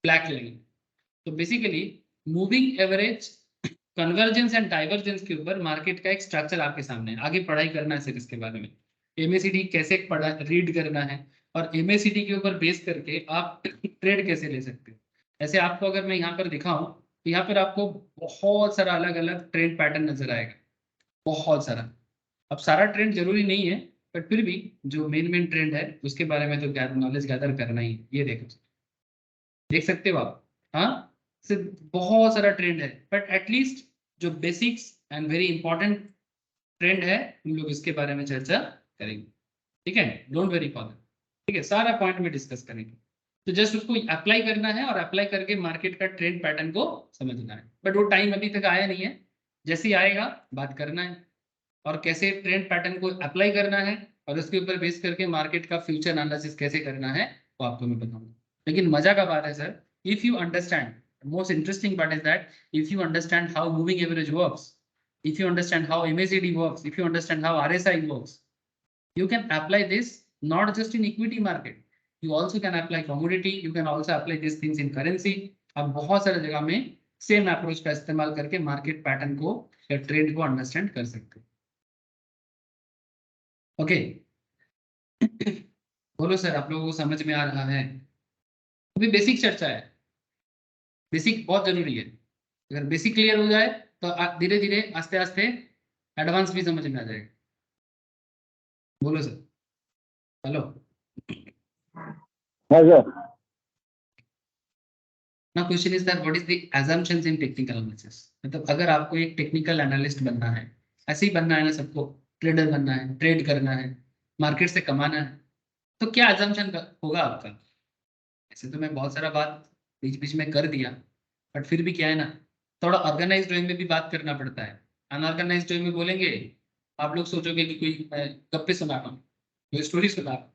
ब्लैक लाइन। तो basically moving average, convergence and divergence के ऊपर मार्केट का एक स्ट्रक्चर आपके सामने है। आगे पढ़ाई करना है सर इसके बारे में, एमएसीडी कैसे पढ़ा रीड करना है और एमएसीडी के ऊपर बेस करके आप ट्रेड कैसे ले सकते हो। ऐसे आपको अगर मैं यहाँ पर दिखाऊं तो यहाँ पर आपको बहुत सारा अलग अलग ट्रेंड पैटर्न नजर आएगा, बहुत सारा। अब सारा ट्रेंड जरूरी नहीं है, बट फिर भी जो मेन ट्रेंड है उसके बारे में तो नॉलेज गैदर करना ही है। ये देखो, देख सकते हो आप, हाँ सिर्फ बहुत सारा ट्रेंड है, बट एटलीस्ट जो basics and very important trend है हम लोग इसके बारे में चर्चा करेंगे, ठीक है। डोंट वेरी फॉर, ठीक है, सारा पॉइंट में डिस्कस करेंगे। तो जस्ट उसको अप्लाई करना है और अप्लाई करके मार्केट का ट्रेंड पैटर्न को समझना है, बट वो टाइम अभी तक आया नहीं है। जैसे ही आएगा बात करना है और कैसे ट्रेंड पैटर्न को अप्लाई करना है और उसके ऊपर बेस करके मार्केट का फ्यूचर एनालिसिस कैसे करना है वो आपको मैं बताऊंगा। लेकिन मजा का बात है sir, if you understand, most interesting part is that if you understand how moving average works, if you understand how MACD works, if you understand how RSI works, you can apply this not just in equity market, you also can apply commodity, you can also apply these things in currency। आप बहुत सारे जगह में same approach का इस्तेमाल करके market pattern को या ट्रेंड को अंडरस्टैंड कर सकते हो। ओके बोलो सर, आप लोगों को समझ में आ रहा है? अभी बेसिक चर्चा है, बेसिक बहुत जरूरी है। अगर बेसिक क्लियर हो जाए तो धीरे धीरे आस्ते आस्ते एडवांस भी समझ में आ जाएगा। बोलो सर, हेलो। हाँ सर। ना question is that what is the assumptions in technical analysis. मतलब अगर आपको एक टेक्निकल एनालिस्ट बनना है, ऐसे ही बनना है ना सबको, ट्रेडर बनना है, ट्रेड करना है, मार्केट से कमाना है, तो क्या assumption होगा आपका? ऐसे तो मैं बहुत सारा बात बीच बीच में कर दिया, बट फिर भी क्या है ना, थोड़ा ऑर्गेनाइज्ड वे में भी बात करना पड़ता है। अनऑर्गेनाइज्ड वे में बोलेंगे आप लोग सोचोगे कि कोई गप्पे सुना रहा हूँ, कोई स्टोरी सुना रहा हूँ,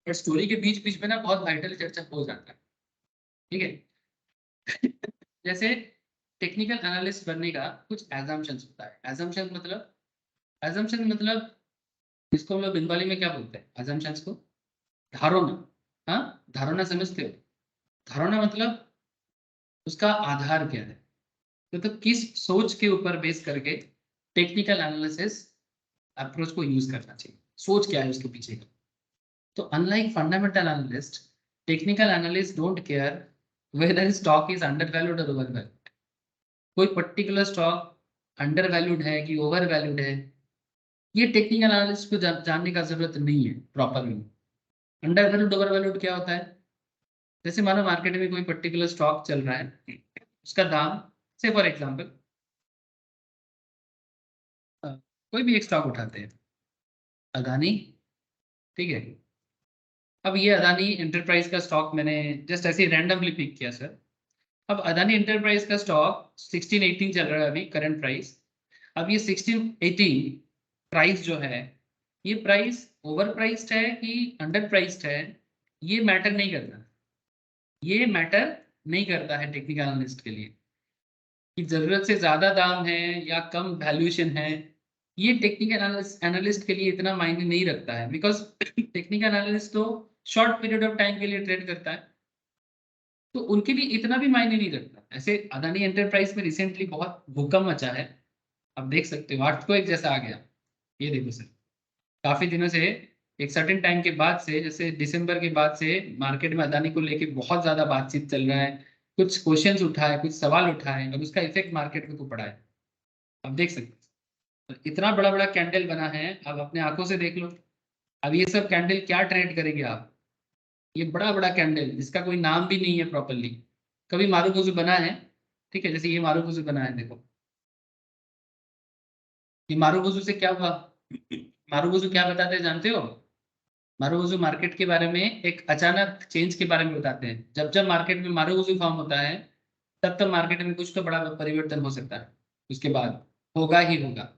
बट स्टोरी के बीच बीच में ना बहुत वाइटल चर्चा हो जाता है, ठीक है। जैसे टेक्निकल एनालिस्ट बनने का कुछ एजम्पशंस होता है। एजम्पशन मतलब इसको हम लोग बंगाली में क्या बोलते हैं? एजम्पशंस को धारणा। हाँ, धारणा समझते हो? धारणा मतलब उसका आधार क्या है, तो किस सोच के ऊपर बेस करके टेक्निकल एनालिसिस अप्रोच को यूज करना चाहिए, सोच क्या है उसके पीछे का। तो unlike fundamental analyst, technical analyst don't care weather stock is under valued और ओवर वैल्यूड। कोई पर्टिकुलर स्टॉक अंडर वैल्यूड है कि ओवर वैल्यूड है, ये टेक्निकल एनालिस्ट को जानने का जरूरत नहीं है properly. Under valued over valued क्या होता है? जैसे मानो मार्केट में कोई पर्टिकुलर स्टॉक चल रहा है, उसका दाम से फॉर एग्जांपल कोई भी एक स्टॉक उठाते हैं, अदानी, ठीक है। अब ये अदानी एंटरप्राइज का स्टॉक मैंने जस्ट ऐसे रैंडमली पिक किया सर। अब अदानी एंटरप्राइज का स्टॉक 1618 चल रहा है अभी करंट प्राइस। अब ये 1618 प्राइस जो है, ये प्राइस ओवर प्राइस्ड है कि अंडर प्राइस्ड है, ये मैटर नहीं करता। ये मैटर नहीं करता है टेक्निकल एनालिस्ट के लिए कि जरूरत से ज्यादा दाम है या कम वैल्यूएशन है, ये टेक्निकल एनालिस्ट के लिए इतना मायने नहीं रखता है, बिकॉज टेक्निकल एनालिस्ट तो शॉर्ट पीरियड ऑफ टाइम के लिए ट्रेड करता है, तो उनके लिए इतना भी मायने नहीं रखता। ऐसे अदानी एंटरप्राइज में रिसेंटली बहुत भूकंप मचा है, आप देख सकते हो, अर्थक्वेक जैसा आ गया। ये देखो सर, काफी दिनों से, एक सर्टेन टाइम के बाद से, जैसे दिसंबर के बाद से मार्केट में अदानी को लेके बहुत ज्यादा बातचीत चल रहा है, कुछ क्वेश्चंस उठा है, कुछ सवाल उठा है, और उसका इफेक्ट मार्केट में को पड़ा है। आप देख सकते हैं, तो इतना बड़ा बड़ा कैंडल बना है, आप अपने आंखों से देख लो। अब ये सब कैंडल क्या ट्रेड करेंगे आप? ये बड़ा बड़ा कैंडल जिसका कोई नाम भी नहीं है प्रॉपरली, कभी मारूगुजू बना है, ठीक है, जैसे ये मारूगुजू बना है, देखो ये मारूगुजू से क्या हुआ? मारूगुजू क्या बताते हैं जानते हो? मारूगुजू मार्केट के बारे में एक अचानक चेंज के बारे में बताते हैं। जब जब मार्केट में मारूगुजू फॉर्म होता है, तब तब मार्केट में कुछ तो बड़ा परिवर्तन हो सकता है, उसके बाद होगा ही होगा।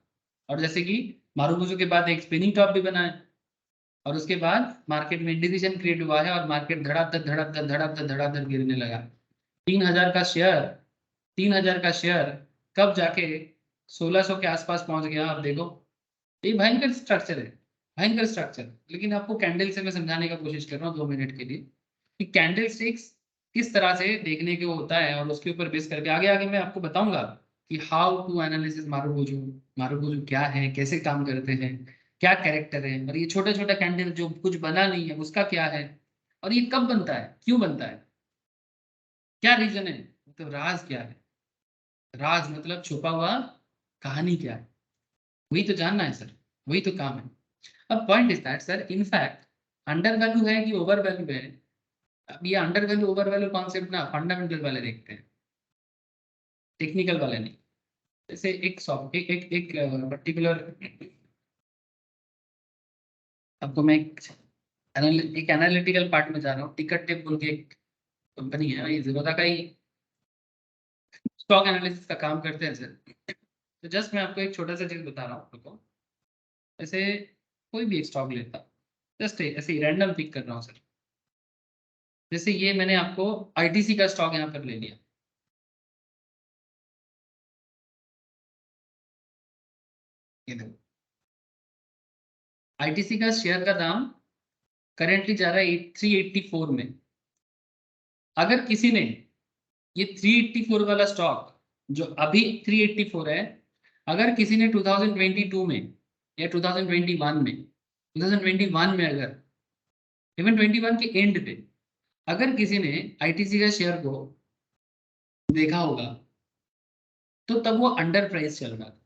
और जैसे कि मारूगुजू के बाद एक स्पिनिंग टॉप भी बना है, और उसके बाद मार्केट में इंडिसीजन क्रिएट हुआ है, और मार्केट धड़ाधड़ धड़ाधड़ धड़ाधड़ धड़ाधड़ गिरने लगा। 3000 का शेयर, 3000 का शेयर कब जाके 1600 के आसपास पहुंच गया, आप देखो। ये भयंकर स्ट्रक्चर है, भयंकर स्ट्रक्चर। लेकिन आपको कैंडल से मैं समझाने का कोशिश कर रहा हूँ 2 मिनट के लिए, कि कैंडल स्टिक्स किस तरह से देखने के होता है, और उसके ऊपर बेस करके आगे आगे मैं आपको बताऊंगा कि हाउ टू एनालिसिस मारूगुजू, मारूगुजू क्या है, कैसे काम करते हैं, क्या कैरेक्टर है, और ये छोटा छोटा कैंडल जो कुछ बना नहीं है उसका क्या है, और ये कब बनता है, क्यों बनता है, क्या रीजन है, मतलब राज क्या है। राज मतलब छुपा हुआ कहानी क्या है, वही तो जानना है सर, वही तो काम है। अब point is that sir, in fact under value है कि ओवर वैल्यू है। अब ये under value over value concept ना फंडामेंटल वाले देखते हैं, टेक्निकल वाले नहीं। जैसे एक सॉफ्ट एक एक एक पर्टिकुलर, आपको मैं एक एनालिटिकल पार्ट में जा रहा हूँ। टिकट टिप बोल के एक कंपनी है, ये जीरोधा का ही स्टॉक एनालिसिस का काम करते हैं सर। तो जस्ट मैं आपको एक छोटा सा चीज बता रहा हूँ, देखो ऐसे कोई भी एक स्टॉक लेता, जस्ट ऐसे ही रैंडम पिक कर रहा हूँ सर। जैसे ये मैंने आपको आईटीसी का स्टॉक यहाँ पर ले लिया, ये देखो आईटीसी का शेयर का दाम करेंटली जा रहा है 384 में। अगर किसी ने ये 384 वाला स्टॉक, जो अभी 384 है, अगर किसी ने 2022 में या 2021 में, 2021 में, अगर इवन 21 के एंड पे अगर किसी ने आईटीसी का शेयर को देखा होगा, तो तब वो अंडर प्राइस चल रहा था।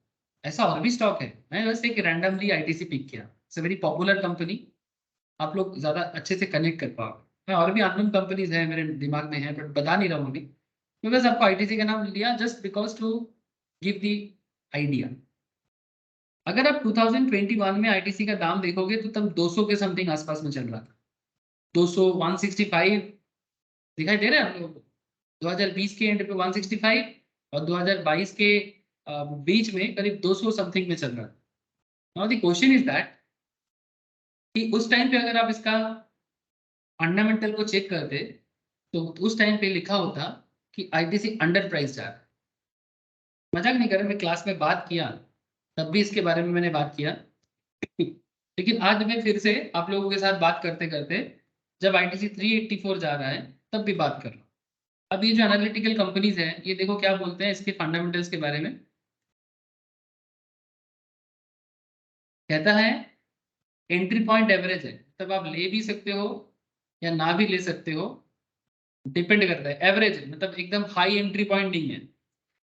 ऐसा और भी स्टॉक है, मैं बस एक रैंडमली आईटीसी पिक किया, it's a very popular company, आप लोग ज्यादा अच्छे से कनेक्ट कर पाओगे। मैं और भी अननोन कंपनीज है मेरे दिमाग में है, बट बता नहीं रहा हूँ अभी। मैं बस आपको आईटीसी का नाम लिया just because to give the idea. अगर आप 2021 में आईटीसी का दाम देखोगे, तो तब 200 के समथिंग आसपास में चल रहा था, 200, 165 दिखाई दे रहा है आप लोगों को। 2020 के एंड पे 165, और 2022 के बीच में करीब 200 समथिंग में चल रहा था। Now the question is that, कि उस टाइम पे अगर आप इसका फंडामेंटल को चेक करते, तो उस टाइम पे लिखा होता कि आईटीसी अंडर प्राइस जा रहा है। मजाक नहीं कर रहा, मैं क्लास में बात किया, तब भी इसके बारे में मैंने बात किया। लेकिन आज मैं फिर से आप लोगों के साथ बात करते करते, जब आईटीसी 384 जा रहा है, तब भी बात कर रहा हूँ। अब ये जो एनालिटिकल कंपनीज है, ये देखो क्या बोलते हैं इसके फंडामेंटल्स के बारे में। कहता है एंट्री पॉइंट एवरेज है, तब आप ले भी सकते हो या ना भी ले सकते हो, डिपेंड करता है। एवरेज है मतलब एकदम हाई एंट्री पॉइंट नहीं है।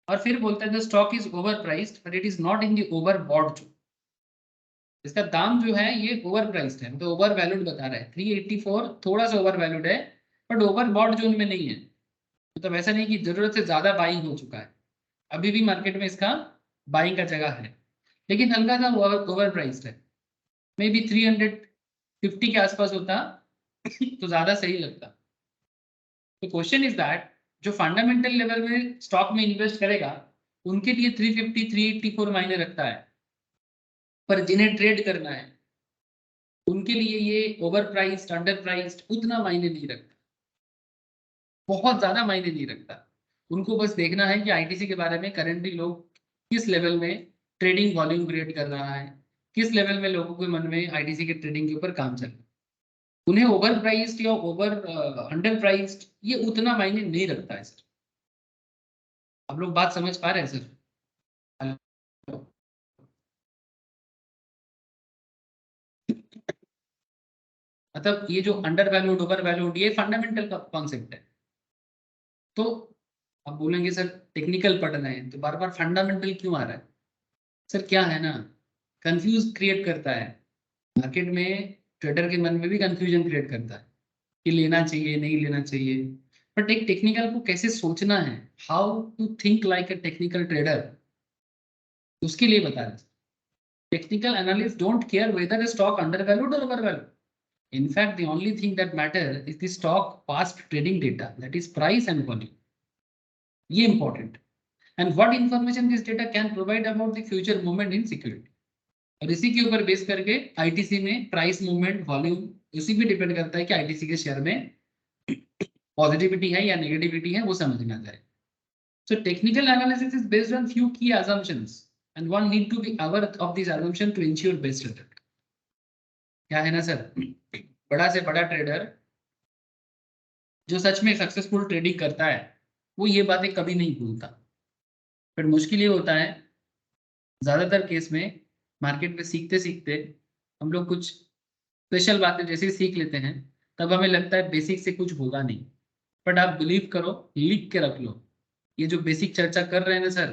और फिर बोलता है the stock is overpriced but it is not in the overbought zone. इसका दाम जो है ये ओवर प्राइस्ड है, मतलब ओवर वैल्यूड बता रहा है। 384 थोड़ा सा ओवर वैल्यूड है, बट ओवर बॉट जोन में नहीं है। मतलब ऐसा नहीं कि जरूरत से ज्यादा बाइंग हो चुका है, अभी भी मार्केट में इसका बाइंग का जगह है, लेकिन हल्का सा ओवर प्राइस्ड है। मे बी 350 के आसपास होता तो ज्यादा सही लगता। तो क्वेश्चन इज दैट, जो फंडामेंटल लेवल में स्टॉक में इन्वेस्ट करेगा, उनके लिए 350 384 मायने रखता है, पर जिन्हें ट्रेड करना है उनके लिए ये ओवर प्राइस्ड अंडर प्राइस्ड उतना मायने नहीं रखता, बहुत ज्यादा मायने नहीं रखता। उनको बस देखना है कि आईटीसी के बारे में करेंटली लोग किस लेवल में ट्रेडिंग वॉल्यूम क्रिएट कर रहा है, किस लेवल में लोगों के मन में आईटीसी के ट्रेडिंग के ऊपर काम चल रहा है। उन्हें ओवर प्राइस्ड या ओवर अंडर प्राइस्ड ये उतना मायने नहीं रखता है सर। आप लोग बात समझ पा रहे हैं सर? मतलब ये जो अंडर वैल्यूड ओवर वैल्यूड ये फंडामेंटल का कॉन्सेप्ट है। तो आप बोलेंगे सर टेक्निकल पढ़ रहे हैं तो बार बार फंडामेंटल क्यों आ रहा है? सर क्या है ना, कंफ्यूज क्रिएट करता है मार्केट में, ट्रेडर के मन में भी कंफ्यूजन क्रिएट करता है कि लेना चाहिए नहीं लेना चाहिए। बट एक टेक्निकल को कैसे सोचना है, how to think like a technical trader, उसके लिए बता रहे। Technical analyst don't care whether the stock under valued और over valued. In fact, the only thing that matters is the stock past trading data, that is price and volume. ये important. And what information this data can provide about the future movement in security. और इसी के ऊपर base करके ITC में price movement volume उसी पे depend करता है कि आईटीसी के शेयर में पॉजिटिविटी है या नेगेटिविटी है, वो समझना जाए। So technical analysis is based on few key assumptions and one need to be aware of these assumptions to ensure best result. क्या है ना सर, बड़ा से बड़ा ट्रेडर जो सच में सक्सेसफुल ट्रेडिंग करता है वो ये बातें कभी नहीं भूलता। फिर मुश्किल ये होता है ज्यादातर केस में मार्केट में सीखते सीखते हम लोग कुछ स्पेशल बातें जैसे सीख लेते हैं तब हमें लगता है बेसिक से कुछ होगा नहीं। बट आप बिलीव करो, लिख के रख लो, ये जो बेसिक चर्चा कर रहे हैं ना सर,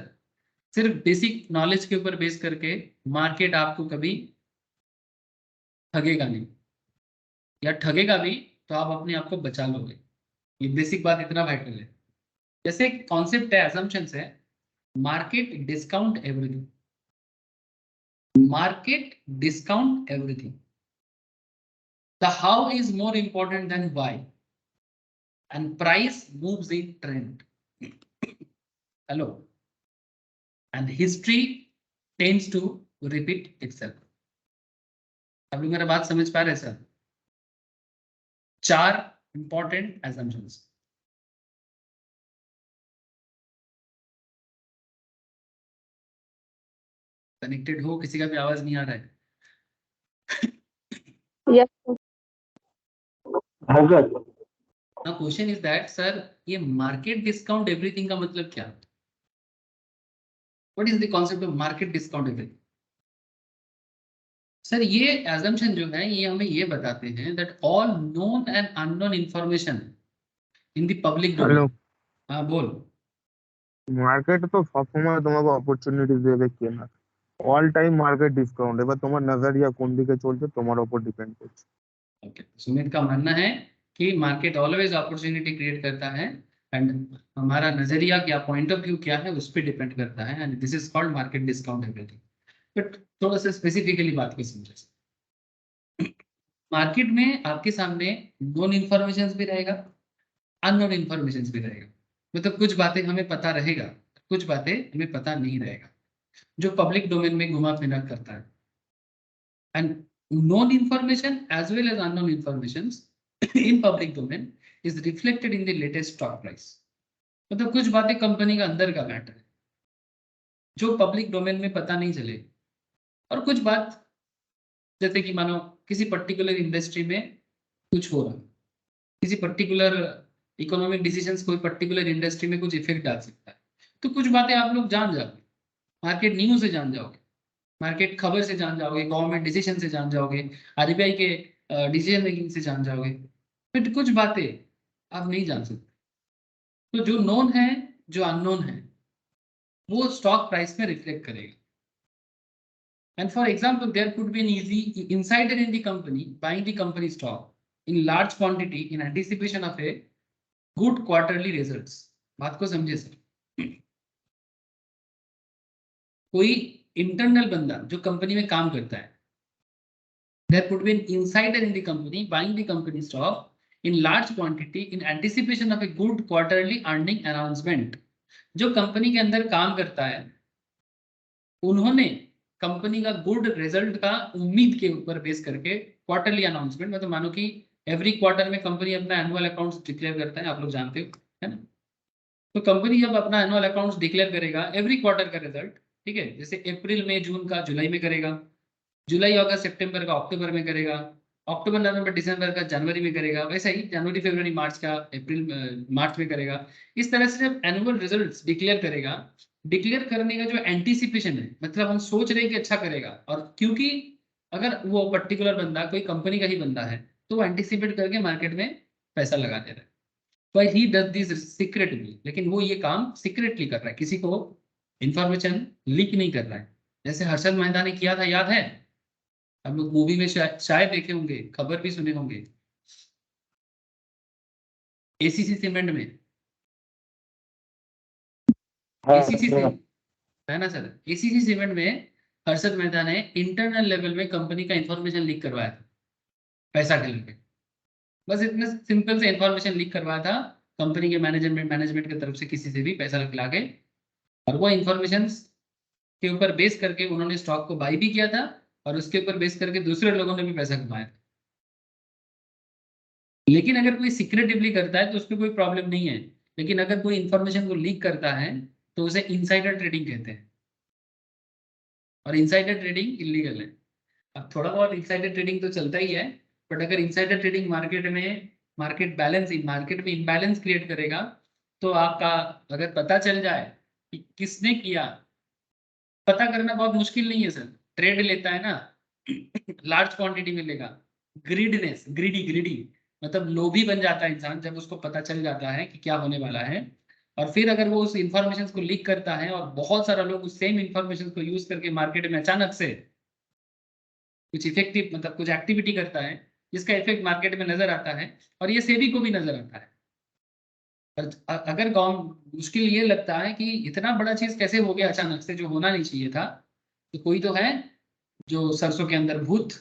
सिर्फ बेसिक नॉलेज के ऊपर बेस करके मार्केट आपको कभी ठगेगा नहीं, या ठगेगा भी तो आप अपने आप को बचा लोगे। ये बेसिक बात इतना वाइटल है। जैसे कॉन्सेप्ट है, असम्पशंस है, market discount everything, market discount everything, the how is more important than why, and price moves in trend, hello, and history tends to repeat itself. आप लोग मेरा बात समझ पा रहे हैं सर? 4 important assumptions। कनेक्टेड हो, किसी का भी आवाज नहीं आ रहा है? हाँ sir. Now question is that sir ये मार्केट डिस्काउंट एवरीथिंग का मतलब क्या? What is the concept of market discount everything? Sir ये assumption जो है ये हमें ये बताते हैं that all known and unknown information in the public domain। Hello, हाँ बोल। মার্কেট তো সবসময় তোমাকে অপরচুনিটি দেবে কেনার। অল টাইম মার্কেট ডিসকাউন্ট, এবার তোমার নজরিয়া কোন দিকে চলছে তোমার উপর ডিপেন্ড করছে। Okay, सुमित का मानना है कि मार्केट ऑलवेज अपॉर्चुनिटी क्रिएट करता है एंड हमारा नजरिया क्या, पॉइंट ऑफ व्यू क्या है उस पर डिपेंड करता है, and this is called market discount everything. But थोड़ा सा स्पेसिफिकली बात को समझे। मार्केट में आपके सामने नोन इन्फॉर्मेशन भी रहेगा, अननोन इन्फॉर्मेशन भी रहेगा। मतलब कुछ बातें हमें पता रहेगा, कुछ बातें हमें पता नहीं रहेगा, जो पब्लिक डोमेन में घुमा फिरा करता है। And known information as well as unknown informations in public domain is reflected in the latest stock price। मतलब कुछ बातें कंपनी का अंदर का मैटर है जो पब्लिक डोमेन में पता नहीं चले, और कुछ बात जैसे कि मानो किसी पर्टिकुलर इंडस्ट्री में कुछ हो रहा है, किसी पर्टिकुलर इकोनॉमिक डिसीजंस कोई पर्टिकुलर इंडस्ट्री में कुछ इफेक्ट डाल सकता है, तो कुछ बातें आप लोग जान जाओगे, मार्केट न्यूज से जान जाओगे, मार्केट खबर से जान जाओगे, गवर्नमेंट डिसीजन से जान जाओगे, आरबीआई के डिसीजन मेकिंग से जान जाओगे। फिर कुछ बातें आप नहीं जान सकते। तो जो नोन है जो अननोन है वो स्टॉक प्राइस में रिफ्लेक्ट करेगा। And for example there could be an easy insider in the company buying the company stock in large quantity in anticipation of a good quarterly results. बात को समझिए sir, कोई internal बंदा जो company में काम करता है, there could be an insider in the company buying the company stock in large quantity in anticipation of a good quarterly earning announcement। जो कंपनी के अंदर काम करता है उन्होंने कंपनी का गुड रिजल्ट का उम्मीद के ऊपर बेस करके क्वार्टरली अनाउंसमेंट, मतलब मानो कि एवरी क्वार्टर में कंपनी अपना एनुअल अकाउंट्स डिक्लेयर करता है, आप लोग जानते हो है ना। तो कंपनी जब अपना एनुअल अकाउंट्स डिक्लेयर करेगा एवरी क्वार्टर का रिजल्ट, ठीक है, जैसे अप्रैल मई जून का जुलाई में करेगा, जुलाई अगस्त सितंबर का अक्टूबर में करेगा, अक्टूबर नवंबर दिसंबर का जनवरी में करेगा, वैसा ही जनवरी फरवरी मार्च का अप्रैल मार्च में करेगा। इस तरह से जब एनुअल रिजल्ट्स डिक्लेयर करेगा, डिक्लेयर करने का जो एंटीसिपेशन है, मतलब हम सोच रहे हैं कि अच्छा करेगा, और क्योंकि अगर वो पर्टिकुलर बंदा कोई कंपनी का ही बंदा है तो वो एंटीसिपेट करके मार्केट में पैसा लगा दे रहा है। But he does this secretly, लेकिन वो ये काम सीक्रेटली कर रहा है, किसी को इंफॉर्मेशन लीक नहीं कर रहा है। जैसे हर्षद मेहता ने किया था, याद है? हम लोग मूवी में शायद देखे होंगे, खबर भी सुने होंगे, एसीसी सीमेंट में, हाँ एसीसी हाँ। है ना सर, एसीसी सीमेंट में हर्षद मेहता ने इंटरनल लेवल में कंपनी का इंफॉर्मेशन लीक करवाया था, पैसा के लेके। बस इतने सिंपल से इंफॉर्मेशन लीक करवाया था कंपनी के मैनेजमेंट की तरफ से, किसी से भी पैसा लगा के, और वो इंफॉर्मेशन के ऊपर बेस करके उन्होंने स्टॉक को बाई भी किया था, और उसके ऊपर बेस करके दूसरे लोगों ने भी पैसा कमाया था। लेकिन अगर कोई सीक्रेटिवली करता है तो उसमें कोई प्रॉब्लम नहीं है, लेकिन अगर कोई इंफॉर्मेशन को लीक करता है तो उसे इनसाइडर ट्रेडिंग कहते हैं, और इनसाइडर ट्रेडिंग इलीगल है। अब थोड़ा बहुत इनसाइडर ट्रेडिंग तो चलता ही है, बट अगर इनसाइडर ट्रेडिंग मार्केट में इम्बैलेंस क्रिएट करेगा, तो आपका अगर पता चल जाए कि किसने किया, पता करना बहुत मुश्किल नहीं है सर। ट्रेड लेता है ना, लार्ज क्वांटिटी में लेगा, ग्रीडी मतलब लोभी बन जाता है इंसान जब उसको पता चल जाता है कि क्या होने वाला है। और फिर अगर वो उस इंफॉर्मेशन को लीक करता है और बहुत सारा लोग उस सेम इंफॉर्मेशन को यूज करके मार्केट में अचानक से कुछ इफेक्टिव मतलब कुछ एक्टिविटी करता है, जिसका इफेक्ट मार्केट में नजर आता है, और ये सेबी को भी नजर आता है। और अगर मुश्किल ये लगता है कि इतना बड़ा चीज कैसे हो गया अचानक से, जो होना नहीं चाहिए था, तो कोई तो है जो सरसों के अंदर भूत,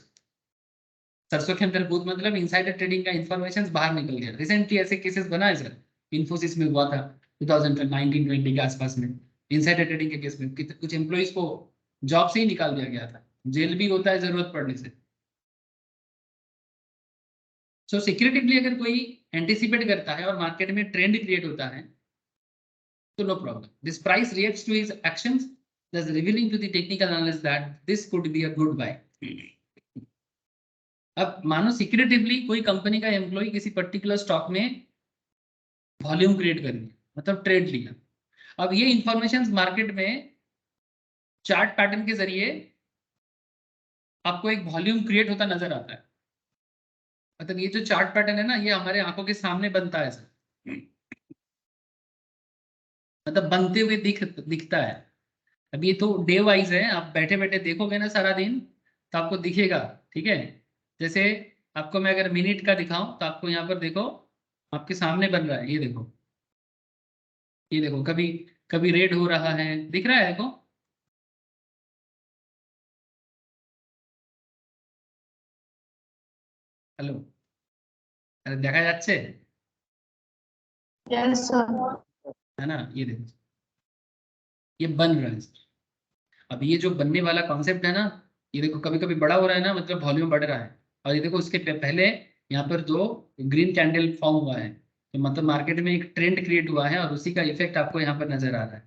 सरसों के अंदर भूत मतलब इनसाइडर ट्रेडिंग का इंफॉर्मेशन बाहर निकल गया। रिसेंटली ऐसे केसेस बना है सर, इन्फोसिस में हुआ था 2019-20 के आसपास में, इनसाइडर ट्रेडिंग के केस में कुछ एम्प्लॉइज को जॉब से ही निकाल दिया गया था, जेल भी होता है जरूरत पड़ने से। सो सिक्योरिटीवली अगर कोई एंटिसिपेट करता है और मार्केट में ट्रेंड क्रिएट होता है तो no problem, this price reacts to his actions, thus revealing to the technical analyst that this could be a good buy. अब मानो सिक्योरिटिवली कोई कंपनी का एम्प्लॉय किसी पर्टिकुलर स्टॉक में वॉल्यूम क्रिएट कर लिया, मतलब ट्रेड लिया। अब ये इंफॉर्मेशन मार्केट में चार्ट पैटर्न के जरिए आपको एक वॉल्यूम क्रिएट होता नजर आता है। मतलब ये जो चार्ट पैटर्न है ना, ये हमारे आंखों के सामने बनता है सर, मतलब बनते हुए दिखता है। अब ये तो डे वाइज है, आप बैठे बैठे देखोगे ना सारा दिन तो आपको दिखेगा, ठीक है। जैसे आपको मैं अगर मिनट का दिखाऊं तो आपको यहाँ पर देखो, आपके सामने बन रहा है, ये देखो कभी कभी रेड हो रहा है, दिख रहा है देखो। हेलो, अरे দেখা যাচ্ছে Yes, sir. है ना, ये देखो ये बन रहा है। अब ये जो बनने वाला कॉन्सेप्ट है ना, ये देखो कभी कभी बड़ा हो रहा है ना, मतलब वॉल्यूम बढ़ रहा है, और ये देखो उसके पहले यहाँ पर दो ग्रीन कैंडल फॉर्म हुआ है, तो मतलब मार्केट में एक ट्रेंड क्रिएट हुआ है, और उसी का इफेक्ट आपको यहाँ पर नजर आ रहा है,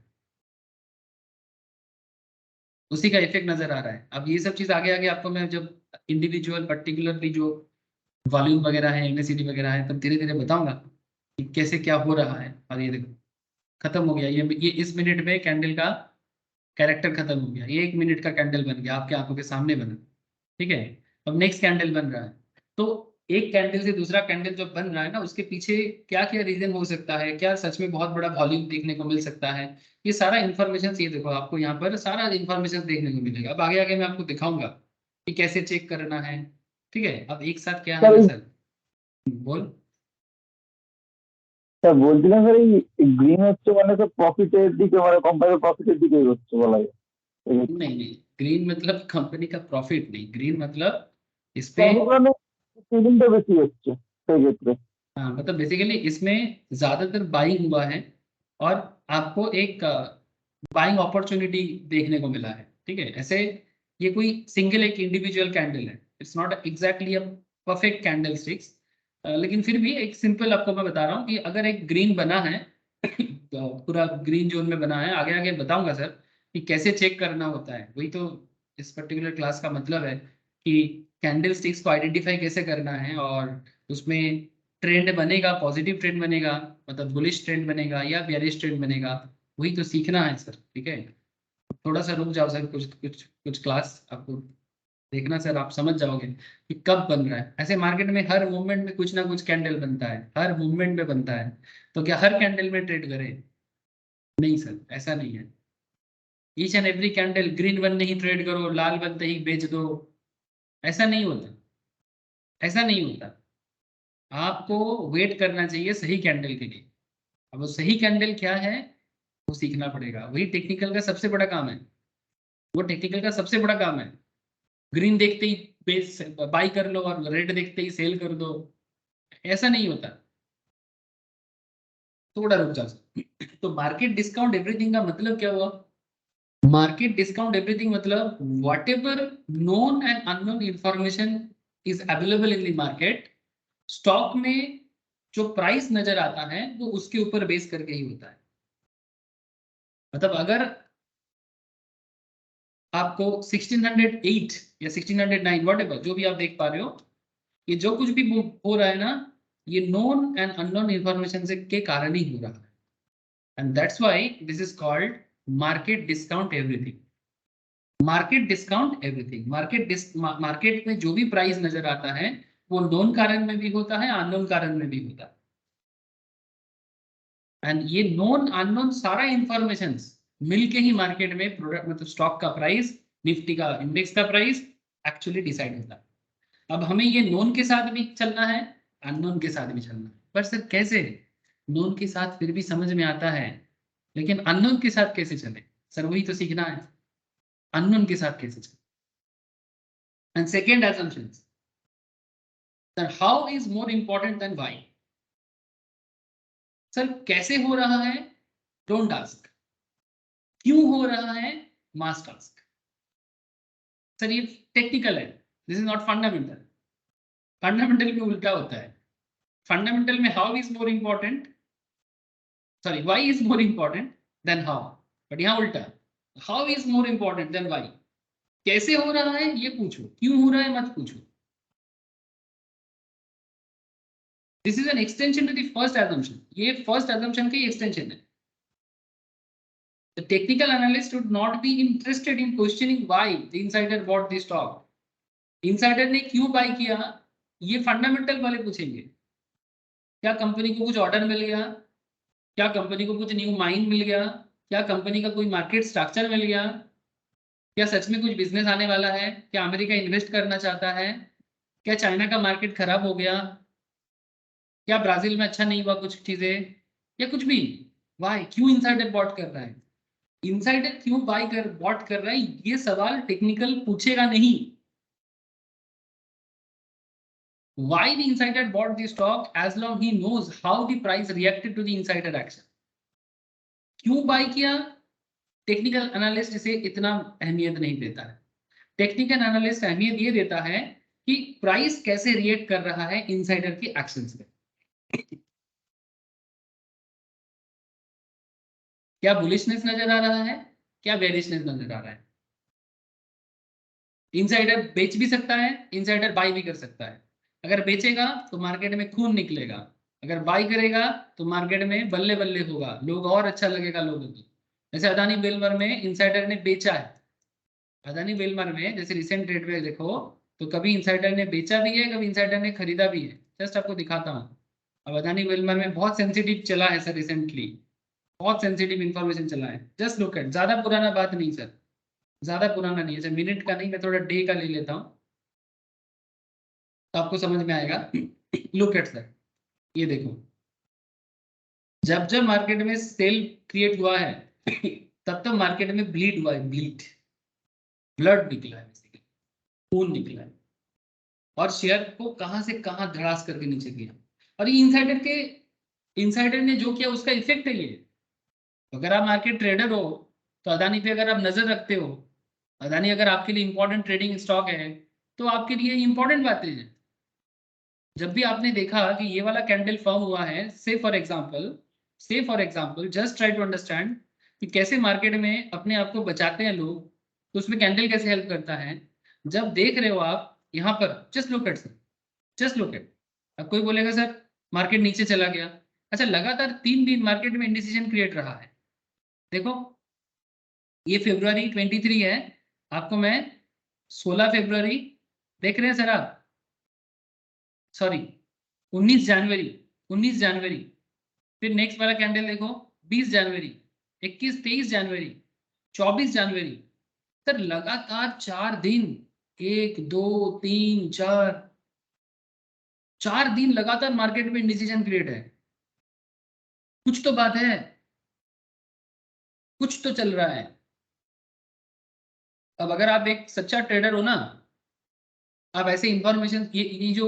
उसी का इफेक्ट नजर आ रहा है। अब ये सब चीज आगे आगे आपको मैं जब इंडिविजुअल पर्टिकुलरली जो वॉल्यूम वगैरह है, एमएसीडी वगैरह है, तब धीरे धीरे बताऊंगा कि कैसे क्या हो रहा है। और ये देखो खत्म हो गया, ये इस मिनट में कैंडल का कैरेक्टर खत्म हो गया, ये 1 मिनट का कैंडल बन गया, आपके आंखों के सामने बना, ठीक है। अब नेक्स्ट कैंडल बन रहा है, तो एक कैंडल से दूसरा कैंडल जो बन रहा है ना, उसके पीछे क्या क्या रीजन हो सकता है, क्या सच में बहुत बड़ा वॉल्यूम देखने को मिल सकता है, ये सारा इन्फॉर्मेशन, ये देखो आपको यहाँ पर सारा इन्फॉर्मेशन देखने को मिलेगा। अब आगे आगे मैं आपको दिखाऊंगा कि कैसे चेक करना है, ठीक है। अब एक साथ क्या है ना सर, बोल। স্যার বলছিলাম স্যার এই গ্রিন হচ্ছে মানে স্যার প্রফিটের দিকে মানে কোম্পানির প্রফিটের দিকে হচ্ছে বলা যায় नहीं नहीं, ग्रीन मतलब कंपनी का प्रॉफिट नहीं, ग्रीन मतलब इस पे, মানে ট্রেডিংটা বেশি হচ্ছে সেক্ষেত্রে। हाँ मतलब बेसिकली इसमें ज्यादातर बाइंग हुआ है, और आपको एक बाइंग अपॉर्चुनिटी देखने को मिला है, ठीक है। ऐसे ये कोई सिंगल एक इंडिविजुअल कैंडल है, it's not exactly a perfect candle sticks, लेकिन फिर भी एक सिंपल आपको मैं बता रहा हूँ कि अगर एक ग्रीन बना है तो पूरा ग्रीन जोन में बना है, आगे आगे बताऊंगा सर, कि कैसे चेक करना होता है, वही तो इस पर्टिकुलर क्लास का मतलब है कि कैंडल स्टिक्स को आइडेंटिफाई कैसे करना है और उसमें ट्रेंड बनेगा, पॉजिटिव ट्रेंड बनेगा, मतलब बुलिश ट्रेंड बनेगा या बेयरिश ट्रेंड बनेगा, वही तो सीखना है सर। ठीक है, थोड़ा सा रुक जाओ सर, कुछ क्लास आपको देखना सर, आप समझ जाओगे कि कब बन रहा है। ऐसे मार्केट में हर मूवमेंट में कुछ ना कुछ कैंडल बनता है, हर मूवमेंट में बनता है, तो क्या हर कैंडल में ट्रेड करें? नहीं सर, ऐसा नहीं है। Each and every candle green बनने ही ट्रेड करो, लाल बनते ही बेच दो, ऐसा नहीं होता, ऐसा नहीं होता। आपको वेट करना चाहिए सही कैंडल के लिए। अब वो सही कैंडल क्या है वो सीखना पड़ेगा, वही टेक्निकल का सबसे बड़ा काम है, वो टेक्निकल का सबसे बड़ा काम है। ग्रीन देखते ही बेस बाई कर लो और रेड देखते ही सेल कर दो, ऐसा नहीं होता। थोड़ा रुक जाओ। तो मार्केट डिस्काउंट एवरीथिंग का मतलब क्या हुआ? मार्केट डिस्काउंट एवरीथिंग मतलब what ever known and unknown information is available in the market, stock में जो प्राइस नजर आता है वो उसके ऊपर बेस करके ही होता है। मतलब अगर आपको 1608 या 1609 वॉट एवर जो भी आप देख पा रहे हो, ये जो कुछ भी हो रहा है ना, ये नोन एंड अननोन इंफॉर्मेशन से के कारण ही हो रहा है। And that's why this is called market discount everything. Market discount everything, market में जो भी प्राइस नजर आता है वो नोन कारण में भी होता है, अननोन कारण में भी होता है। एंड ये नोन अननोन सारा इंफॉर्मेशन मिलके ही मार्केट में प्रोडक्ट मतलब स्टॉक का प्राइस, निफ्टी का इंडेक्स का प्राइस एक्चुअली डिसाइड होता है। अब हमें ये नोन के साथ भी चलना है, अननोन के साथ भी चलना है। पर सर कैसे? नोन के साथ फिर भी समझ में आता है, लेकिन अननोन के साथ कैसे चले? सर वही तो सीखना है, अननोन के साथ कैसे चले। And second assumption, sir how is more important than why? Sir कैसे हो रहा है डोंट आस्क, क्यों हो रहा है मस्ट आस्क। सर ये टेक्निकल है, this is not fundamental. Fundamental में उल्टा होता है, फंडामेंटल में how is more important, sorry why is more important than how, but यहाँ उल्टा, how is more important than why. कैसे हो रहा है ये पूछो, क्यों हो रहा है मत पूछो। This is an extension to the first assumption, ये फर्स्ट assumption का एक्सटेंशन है। The technical analyst would not be interested in questioning why the insider bought the stock. Insider ने क्यों बाय किया ये फंडामेंटल वाले पूछेंगे। क्या कंपनी को कुछ ऑर्डर मिल गया, क्या कंपनी को कुछ न्यू माइन मिल गया, क्या कंपनी का कोई मार्केट स्ट्रक्चर मिल गया, क्या सच में कुछ बिजनेस आने वाला है, क्या अमेरिका इन्वेस्ट करना चाहता है, क्या चाइना का मार्केट खराब हो गया, क्या ब्राजील में अच्छा नहीं हुआ कुछ चीजें, या कुछ भी। वाई, क्यों इनसाइडर बॉट कर रहा है, इनसाइडर क्यों बाय कर बॉट कर रहा है, ये सवाल टेक्निकल पूछेगा नहीं। Why the insider bought the stock as long he knows how the price reacted to the insider action. क्यों बाय किया, टेक्निकल एनालिस्ट इसे इतना अहमियत नहीं देता है। टेक्निकल एनालिस्ट अहमियत ये देता है कि प्राइस कैसे रिएक्ट कर रहा है इनसाइडर की एक्शंस पे। क्या बुलिशनेस नजर आ रहा है, क्या बेरिशनेस नजर आ रहा है। इनसाइडर बेच भी सकता है, इनसाइडर बाय भी कर सकता है। अगर बेचेगा तो मार्केट में खून निकलेगा, अगर बाय करेगा तो मार्केट में बल्ले बल्ले होगा, लोग और अच्छा लगेगा लोगों को। जैसे अदानी वेलमर में इनसाइडर ने बेचा है, अदानी वेलमर में जैसे रिसेंट ट्रेड में देखो तो कभी इनसाइडर ने बेचा भी है, कभी इनसाइडर ने खरीदा भी है। जस्ट आपको दिखाता हूँ। अब अदानी वेलमर में बहुत सेंसिटिव चला है सर रिसेंटली, बहुत सेंसिटिव इंफॉर्मेशन चला है। जस्ट लुक एट, ज्यादा पुराना बात नहीं सर, ज्यादा पुराना नहीं है सर, मिनट का नहीं, मैं थोड़ा डे का ले लेता हूँ तो आपको समझ में आएगा। लुक एट सर, ये देखो, जब जब मार्केट में सेल क्रिएट हुआ है तब तब मार्केट में ब्लीड हुआ है, ब्लीड, ब्लड निकला है, खून निकला है, और शेयर को कहां से कहां धड़ास करके नीचे गिरा। और ये इनसाइडर ने जो किया उसका इफेक्ट है ये। अगर आप मार्केट ट्रेडर हो तो अदानी पे अगर आप नजर रखते हो, अदानी अगर आपके लिए इंपॉर्टेंट ट्रेडिंग स्टॉक है तो आपके लिए इंपॉर्टेंट बातें हैं। जब भी आपने देखा कि ये वाला कैंडल फॉर्म हुआ है, say for example just try to understand, कि कैसे मार्केट में अपने आप को बचाते हैं लोग, तो उसमें कैंडल कैसे हेल्प करता है। जब देख रहे हो आप यहाँ पर, just look at sir, just look at. अब कोई बोलेगा सर मार्केट नीचे चला गया, अच्छा लगातार 3 दिन मार्केट में इंडिसिजन क्रिएट रहा है। देखो ये February 23 है, आपको मैं 16 फरवरी देख रहे हैं सर आप, सॉरी 19 जनवरी, 19 जनवरी, फिर नेक्स्ट वाला कैंडल देखो 20 जनवरी, 21, 23 जनवरी, 24 जनवरी। सर लगातार 4 दिन, 1 2 3 4 दिन लगातार मार्केट में इंडिसिजन क्रिएट है। कुछ तो बात है, कुछ तो चल रहा है। अब अगर आप एक सच्चा ट्रेडर हो ना, आप ऐसे इंफॉर्मेशन, ये जो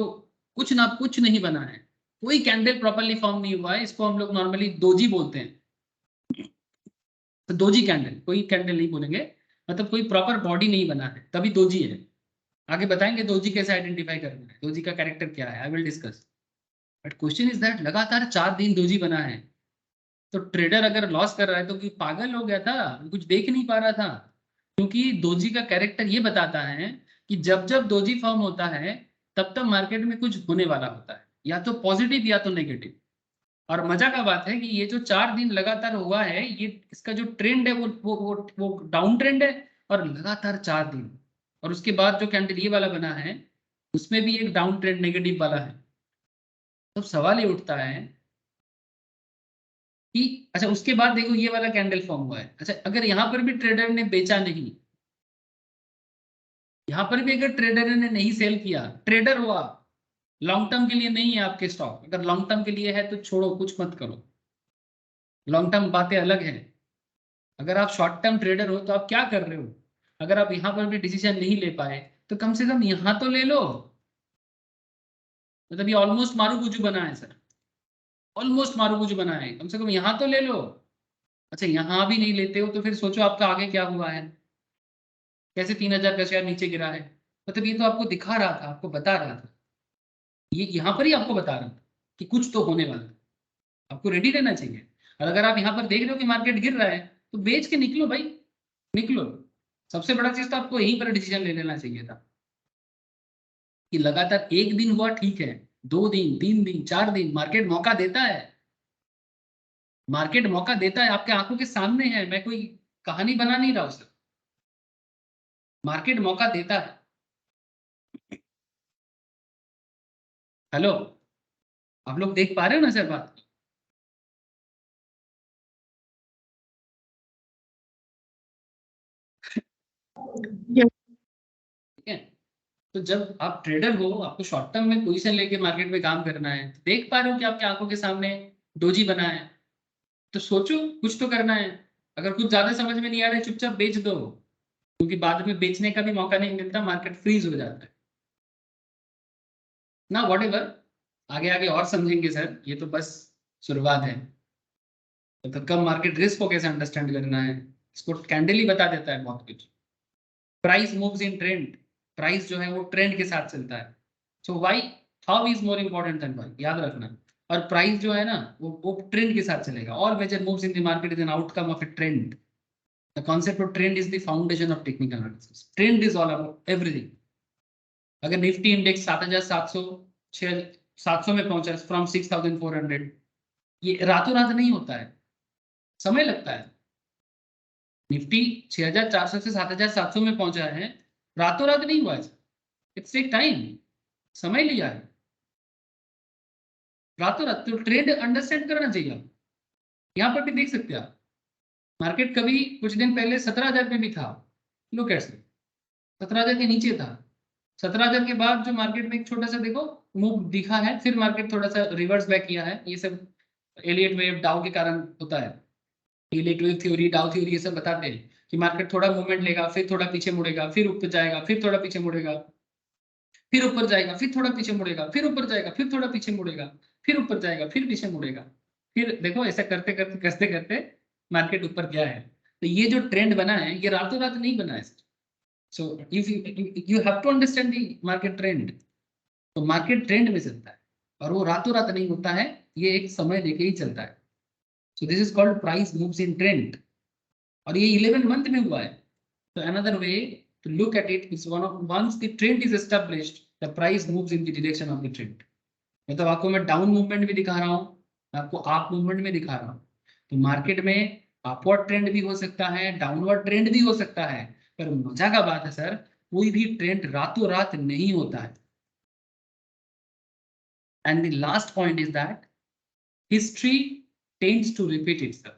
कुछ ना कुछ नहीं बना है, कोई कैंडल प्रॉपर्ली फॉर्म नहीं हुआ है, इसको हम लोग नॉर्मली दोजी बोलते हैं। तो दोजी कैंडल, कोई कैंडल नहीं बोलेंगे, मतलब कोई प्रॉपर बॉडी नहीं बना है, तभी दोजी है। आगे बताएंगे दोजी कैसे आइडेंटिफाई करना है, दोजी का कैरेक्टर क्या है, आई will discuss. But question is that लगातार 4 दिन दोजी बना है, तो ट्रेडर अगर लॉस कर रहा है तो कि पागल हो गया था, कुछ देख नहीं पा रहा था। क्योंकि दोजी का कैरेक्टर ये बताता है कि जब जब दोजी फॉर्म होता है तब तब मार्केट में कुछ होने वाला होता है, या तो पॉजिटिव या तो नेगेटिव। और मजा का बात है कि ये जो 4 दिन लगातार हुआ है, ये इसका जो ट्रेंड है वो डाउन ट्रेंड है, और लगातार 4 दिन, और उसके बाद जो कैंडल ये वाला बना है उसमें भी एक डाउन ट्रेंड नेगेटिव वाला है। तो सवाल ये उठता है कि अच्छा उसके बाद देखो ये वाला कैंडल फॉर्म हुआ है, अच्छा अगर यहाँ पर भी ट्रेडर ने बेचा नहीं, यहाँ पर भी अगर ट्रेडर ने नहीं सेल किया, ट्रेडर हुआ, लॉन्ग टर्म के लिए नहीं है आपके स्टॉक, अगर लॉन्ग टर्म के लिए है तो छोड़ो, कुछ मत करो, लॉन्ग टर्म बातें अलग है। अगर आप शॉर्ट टर्म ट्रेडर हो तो आप क्या कर रहे हो, अगर आप यहाँ पर भी डिसीजन नहीं ले पाए तो कम से कम यहाँ तो ले लो। मतलब ये ऑलमोस्ट मारूबुजू बना है सर, ऑलमोस्ट मारूबुजू बना है, कम से कम यहाँ तो ले लो। अच्छा यहाँ भी नहीं लेते हो तो फिर सोचो आपका आगे क्या हुआ है, कैसे 3,000 का शेयर नीचे गिरा है। मतलब ये तो आपको दिखा रहा था, आपको बता रहा था, ये यहाँ पर ही आपको बता रहा था कि कुछ तो होने वाला है, आपको रेडी रहना चाहिए। और अगर आप यहाँ पर देख रहे हो कि मार्केट गिर रहा है तो बेच के निकलो भाई, निकलो। सबसे बड़ा चीज तो आपको यहीं पर डिसीजन ले लेना चाहिए था कि लगातार 1 दिन हुआ ठीक है, 2 दिन, 3 दिन, 4 दिन, मार्केट मौका देता है, मार्केट मौका देता है, आपके आंखों के सामने है, मैं कोई कहानी बना नहीं रहा हूं सर, मार्केट मौका देता है। हेलो, आप लोग देख पा रहे हो ना सर बात? ठीक है, तो जब आप ट्रेडर हो, आपको शॉर्ट टर्म में पोजीशन लेके मार्केट में काम करना है, तो देख पा रहे हो कि आपकी आंखों के सामने डोजी बना है, तो सोचो कुछ तो करना है। अगर कुछ ज्यादा समझ में नहीं आ रहा है चुपचाप बेच दो, क्योंकि बाद में बेचने का भी मौका नहीं मिलता, मार्केट फ्रीज हो जाता है ना। व्हाटएवर, आगे आगे और समझेंगे सर, ये तो बस शुरुआत है। तो कब मार्केट रिस्क को कैसे अंडरस्टैंड करना है, इसको कैंडल ही बता देता है बहुत कुछ। Price moves in trend, price जो है वो ट्रेंड के साथ चलता है। So why, how is more important than why, याद रखना। और प्राइस जो है ना वो ट्रेंड के साथ चलेगा। All major moves in the market is an outcome of a trend. The concept of trend is the foundation of technical analysis. Trend is all about everything. अगर निफ्टी इंडेक्स 7,700 700 में पहुंचा फ्रॉम 6,400, ये रातों रात नहीं होता है, समय लगता है। निफ्टी 6,400 से 7,700 में पहुंचा है, रातों रात नहीं हुआ है, इट्स टेक टाइम, समय लिया है, रातों रात। तो ट्रेंड अंडरस्टैंड करना चाहिए आप। यहाँ पर भी देख सकते हैं आप, मार्केट कभी कुछ दिन पहले 17,000 पे भी था, लो कैसे 17,000 के नीचे था। 17,000 के बाद जो मार्केट में एक छोटा सा देखो मूव दिखा है, फिर मार्केट थोड़ा सा रिवर्स बैक किया है। ये सब एलियट वेव डाउ के कारण होता है। Elliott wave theory, Dow theory, ये सब बताते हैं कि मार्केट थोड़ा मूवमेंट लेगा, फिर थोड़ा पीछे मुड़ेगा, फिर ऊपर जाएगा, फिर थोड़ा पीछे मुड़ेगा, फिर ऊपर जाएगा, फिर थोड़ा पीछे मुड़ेगा, फिर ऊपर जाएगा, फिर थोड़ा पीछे मुड़ेगा, फिर ऊपर जाएगा, फिर पीछे मुड़ेगा। फिर देखो ऐसा करते करते करते करते मार्केट ऊपर गया है। तो ये जो ट्रेंड बना है ये रातों रात नहीं बना है। So if you have to understand the market trend. तो मार्केट ट्रेंड में चलता है और वो रातों रात नहीं होता है, ये एक समय लेके ही चलता है। So this is called price moves in trend. और ये 11 मंथ में हुआ है। तो another way to look at it is once the trend is established the price moves in the direction of the trend. मतलब आपको मैं डाउन मूवमेंट भी दिखा रहा हूँ, आपको अप मूवमेंट में दिखा रहा हूँ। तो मार्केट में अपवर्ड ट्रेंड भी हो सकता है, डाउनवर्ड ट्रेंड भी हो सकता है, पर मजा का बात है सर, कोई भी ट्रेंड रातों रात नहीं होता है। And the last point is that history tends to repeat itself.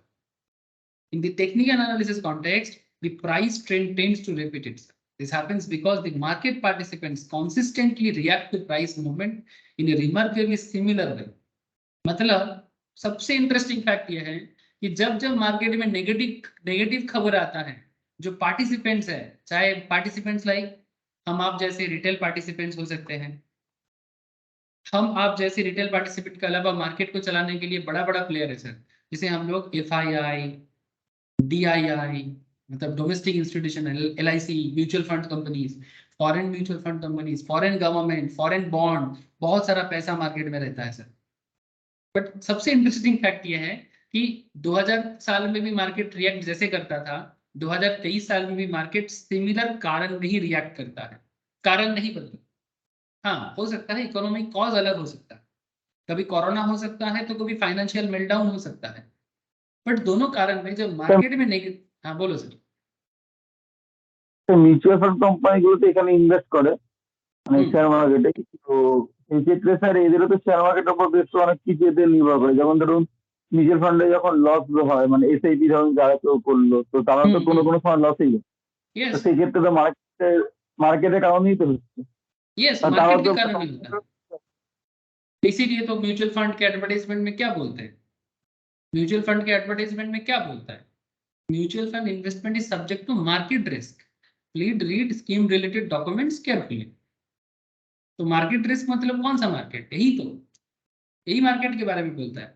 In the technical analysis context, the price trend tends to repeat itself. This happens because the market participants consistently react to price movement in a remarkably similar way. मतलब सबसे interesting fact यह है कि जब जब market में negative खबर आता है, जो पार्टिसिपेंट्स है, चाहे पार्टिसिपेंट्स लाइक हम आप जैसे रिटेल पार्टिसिपेंट्स हो सकते हैं, हम आप जैसे रिटेल पार्टिसिपेंट के अलावा मार्केट को चलाने के लिए बड़ा बड़ा प्लेयर है सर, जिसे हम लोग FII, DII मतलब domestic institution, LIC, mutual fund companies, foreign mutual fund companies, foreign government, foreign bond, बहुत सारा पैसा मार्केट में रहता है सर। बट सबसे इंटरेस्टिंग फैक्ट ये है कि 2000 साल में भी मार्केट रिएक्ट जैसे करता था, 2023 साल में भी मार्केट सिमिलर कारण नहीं रिएक्ट करता है, कारण नहीं बदलता। हाँ, हो सकता है इकोनॉमिक कॉज अलग हो सकता है, कभी कोरोना हो सकता है तो कभी फाइनेंशियल मेल्टडाउन हो सकता है, बट दोनों कारण में जब मार्केट में नेगेटिव। हाँ बोलो सर। মিউচুয়াল ফান্ড কোম্পানিগুলোতে এখানে ইনভেস্ট করে মানে শেয়ার মার্কেটে। তো এই ক্ষেত্রে স্যার এদেরও তো শেয়ার মার্কেটের উপর বেশ অনেক কিছু এদের নির্ভর করে। যেমন ধরুন মিউচুয়াল ফান্ডে যখন লস হয়, মানে SIP ধরুন যারা কেউ করলো, তো তারা তো কোনো কোনো সময় লসেই যায়। তো यस সেই ক্ষেত্রে তো মার্কেটের কারণেই তো হচ্ছে। यस, আর তারাও मार्केट के তো कारण नहीं होता। इसीलिए तो म्यूचुअल फंड के एडवर्टाइजमेंट में क्या बोलते हैं, म्यूचुअल फंड के एडवर्टाइजमेंट में क्या बोलता है, mutual fund investment is subject to market risk, please read scheme related documents carefully. तो मार्केट रिस्क मतलब कौन सा मार्केट, यही तो, यही मार्केट के बारे में बोलता है।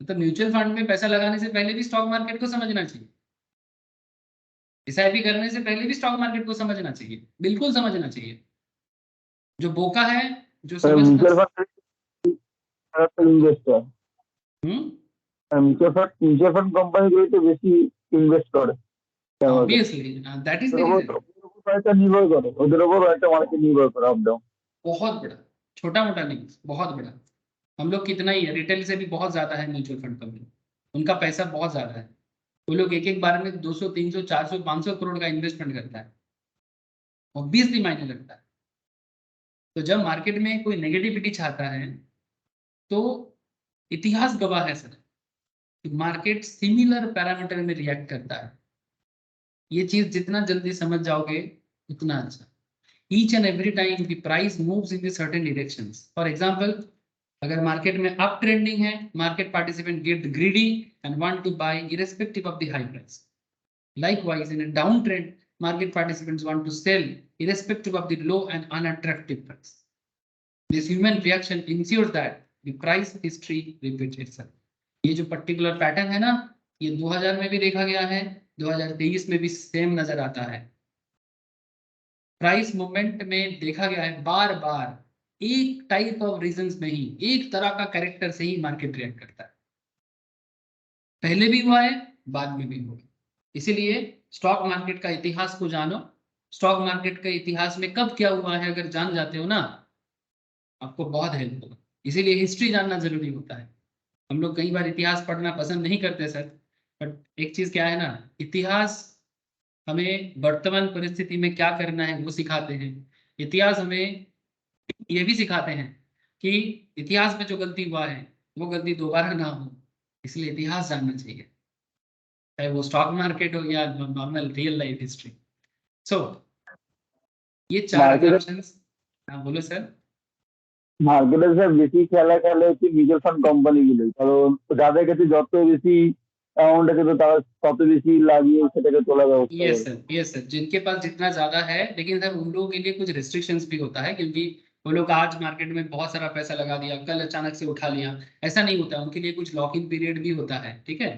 तो म्यूचुअल फंड में पैसा लगाने से पहले भी स्टॉक मार्केट को समझना चाहिए, SIP करने से पहले भी स्टॉक मार्केट को समझना चाहिए, बिल्कुल समझना चाहिए। जो बोका है, जो মিউচুয়াল समझ ফান্ড ইনভেস্টর, মিউচুয়াল ফান্ড কোম্পানিগুলোতে বেশি ইনভেস্ট করে। Obviously that is the reason. ওদের নির্ভর করে, ওদের উপর একটা মার্কেট নির্ভর করে আপ डाउन। बहुत बड़ा, छोटा मोटा नहीं, बहुत बड़ा। हम लोग कितना ही है, रिटेल से भी बहुत ज्यादा है म्यूचुअल फंड कंपनी, उनका पैसा बहुत ज्यादा है। वो लोग एक एक बार में 200, 300, 400, 500 करोड़ का इन्वेस्टमेंट करता है, ऑब्वियसली मायने लगता है। तो जब मार्केट में कोई नेगेटिविटी चाहता है तो इतिहास गवाह है सर कि मार्केट सिमिलर पैरामीटर में रिएक्ट करता है। ये चीज जितना जल्दी समझ जाओगे उतना अच्छा। Each and every time the price moves in the certain directions. For example, अगर मार्केट में अप ट्रेंडिंग है, market participant get greedy and want to buy irrespective of the high price. Likewise, in a downtrend, market participants want to sell irrespective of the low and unattractive price. This human reaction ensures that the price history repeats itself. ये जो particular pattern है ना, ये 2000 में भी देखा गया है, 2023 में भी सेम नजर आता है। प्राइस मूवमेंट में देखा गया है बार बार, एक टाइप ऑफ रीजंस में ही, एक तरह का कैरेक्टर से ही मार्केट रिएक्ट करता है। पहले भी हुआ है, बाद में भी होगा। इसीलिए स्टॉक मार्केट का इतिहास को जानो। स्टॉक मार्केट के इतिहास में कब क्या हुआ है अगर जान जाते हो ना, आपको बहुत हेल्प होगा। इसीलिए हिस्ट्री जानना जरूरी होता है। हम लोग कई बार इतिहास पढ़ना पसंद नहीं करते सर, बट एक चीज क्या है ना, इतिहास हमें वर्तमान परिस्थिति में क्या करना है वो सिखाते हैं। इतिहास हमें ये भी सिखाते हैं कि इतिहास में जो गलती हुआ है वो गलती दोबारा ना हो, इसलिए इतिहास जानना चाहिए, चाहे वो स्टॉक मार्केट हो या नॉर्मल रियल लाइफ हिस्ट्री। सो ये चार assumptions। हाँ बोलो सर। মার্কেটে স্যার বেশি খেলা খেলে হচ্ছে মিউচুয়াল ফান্ড কোম্পানিগুলোই, কারণ যাদের কাছে যত বেশি অ্যামাউন্ট আছে তো তারা তত বেশি লাগিয়ে সেটাকে তোলার ব্যবস্থা यस করে। सर, यस सर, जिनके पास जितना ज्यादा है, लेकिन सर उन लोगों के लिए कुछ रिस्ट्रिक्शंस भी होता है, क्योंकि वो लोग आज मार्केट में बहुत सारा पैसा लगा दिया, कल अचानक से उठा लिया, ऐसा नहीं होता। उनके लिए कुछ लॉक इन पीरियड भी होता है, ठीक है।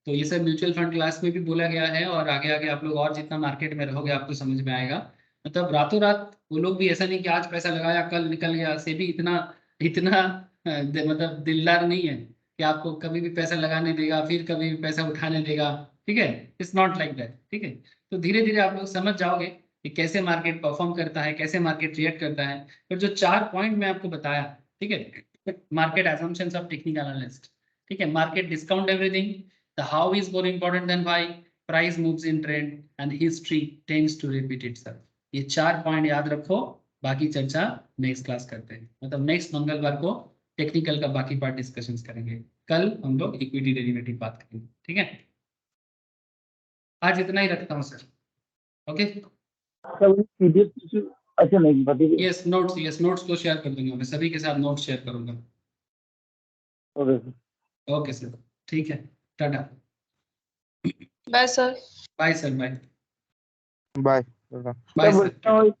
तो ये सब म्यूचुअल फंड क्लास में भी बोला गया है, और आगे आगे आप लोग और जितना मार्केट में रहोगे आपको समझ में आएगा। मतलब रातों रात वो लोग भी ऐसा नहीं कि आज पैसा लगाया कल निकल गया, से भी इतना इतना मतलब दिलदार नहीं है कि आपको कभी भी पैसा लगाने देगा फिर कभी भी पैसा उठाने देगा, ठीक है। इट्स नॉट लाइक दैट, ठीक है। तो धीरे धीरे आप लोग समझ जाओगे कि कैसे मार्केट परफॉर्म करता है, कैसे मार्केट रिएक्ट करता है। पर जो 4 पॉइंट मैं आपको बताया, ठीक है, market assumptions of technical analyst, ठीक है, market discount everything, the how is more important than why, price moves in trend and history tends to repeat itself. ये 4 पॉइंट याद रखो, बाकी चर्चा नेक्स्ट क्लास करते हैं, मतलब नेक्स्ट मंगलवार को टेक्निकल का बाकी पार्ट डिस्कशंस करेंगे। कल हम लोग इक्विटी डेरिवेटिव बात करेंगे, ठीक है। आज इतना ही रखता हूँ सर, ओके। पीडीएफ अच्छा नहीं बताइए। यस नोट्स को शेयर कर दूंगा, मैं सभी के साथ नोट्स शेयर करूंगा। Okay sir. ओके सर, ठीक है, tata, bye sir. Bye sir, bye bye. Bye sir.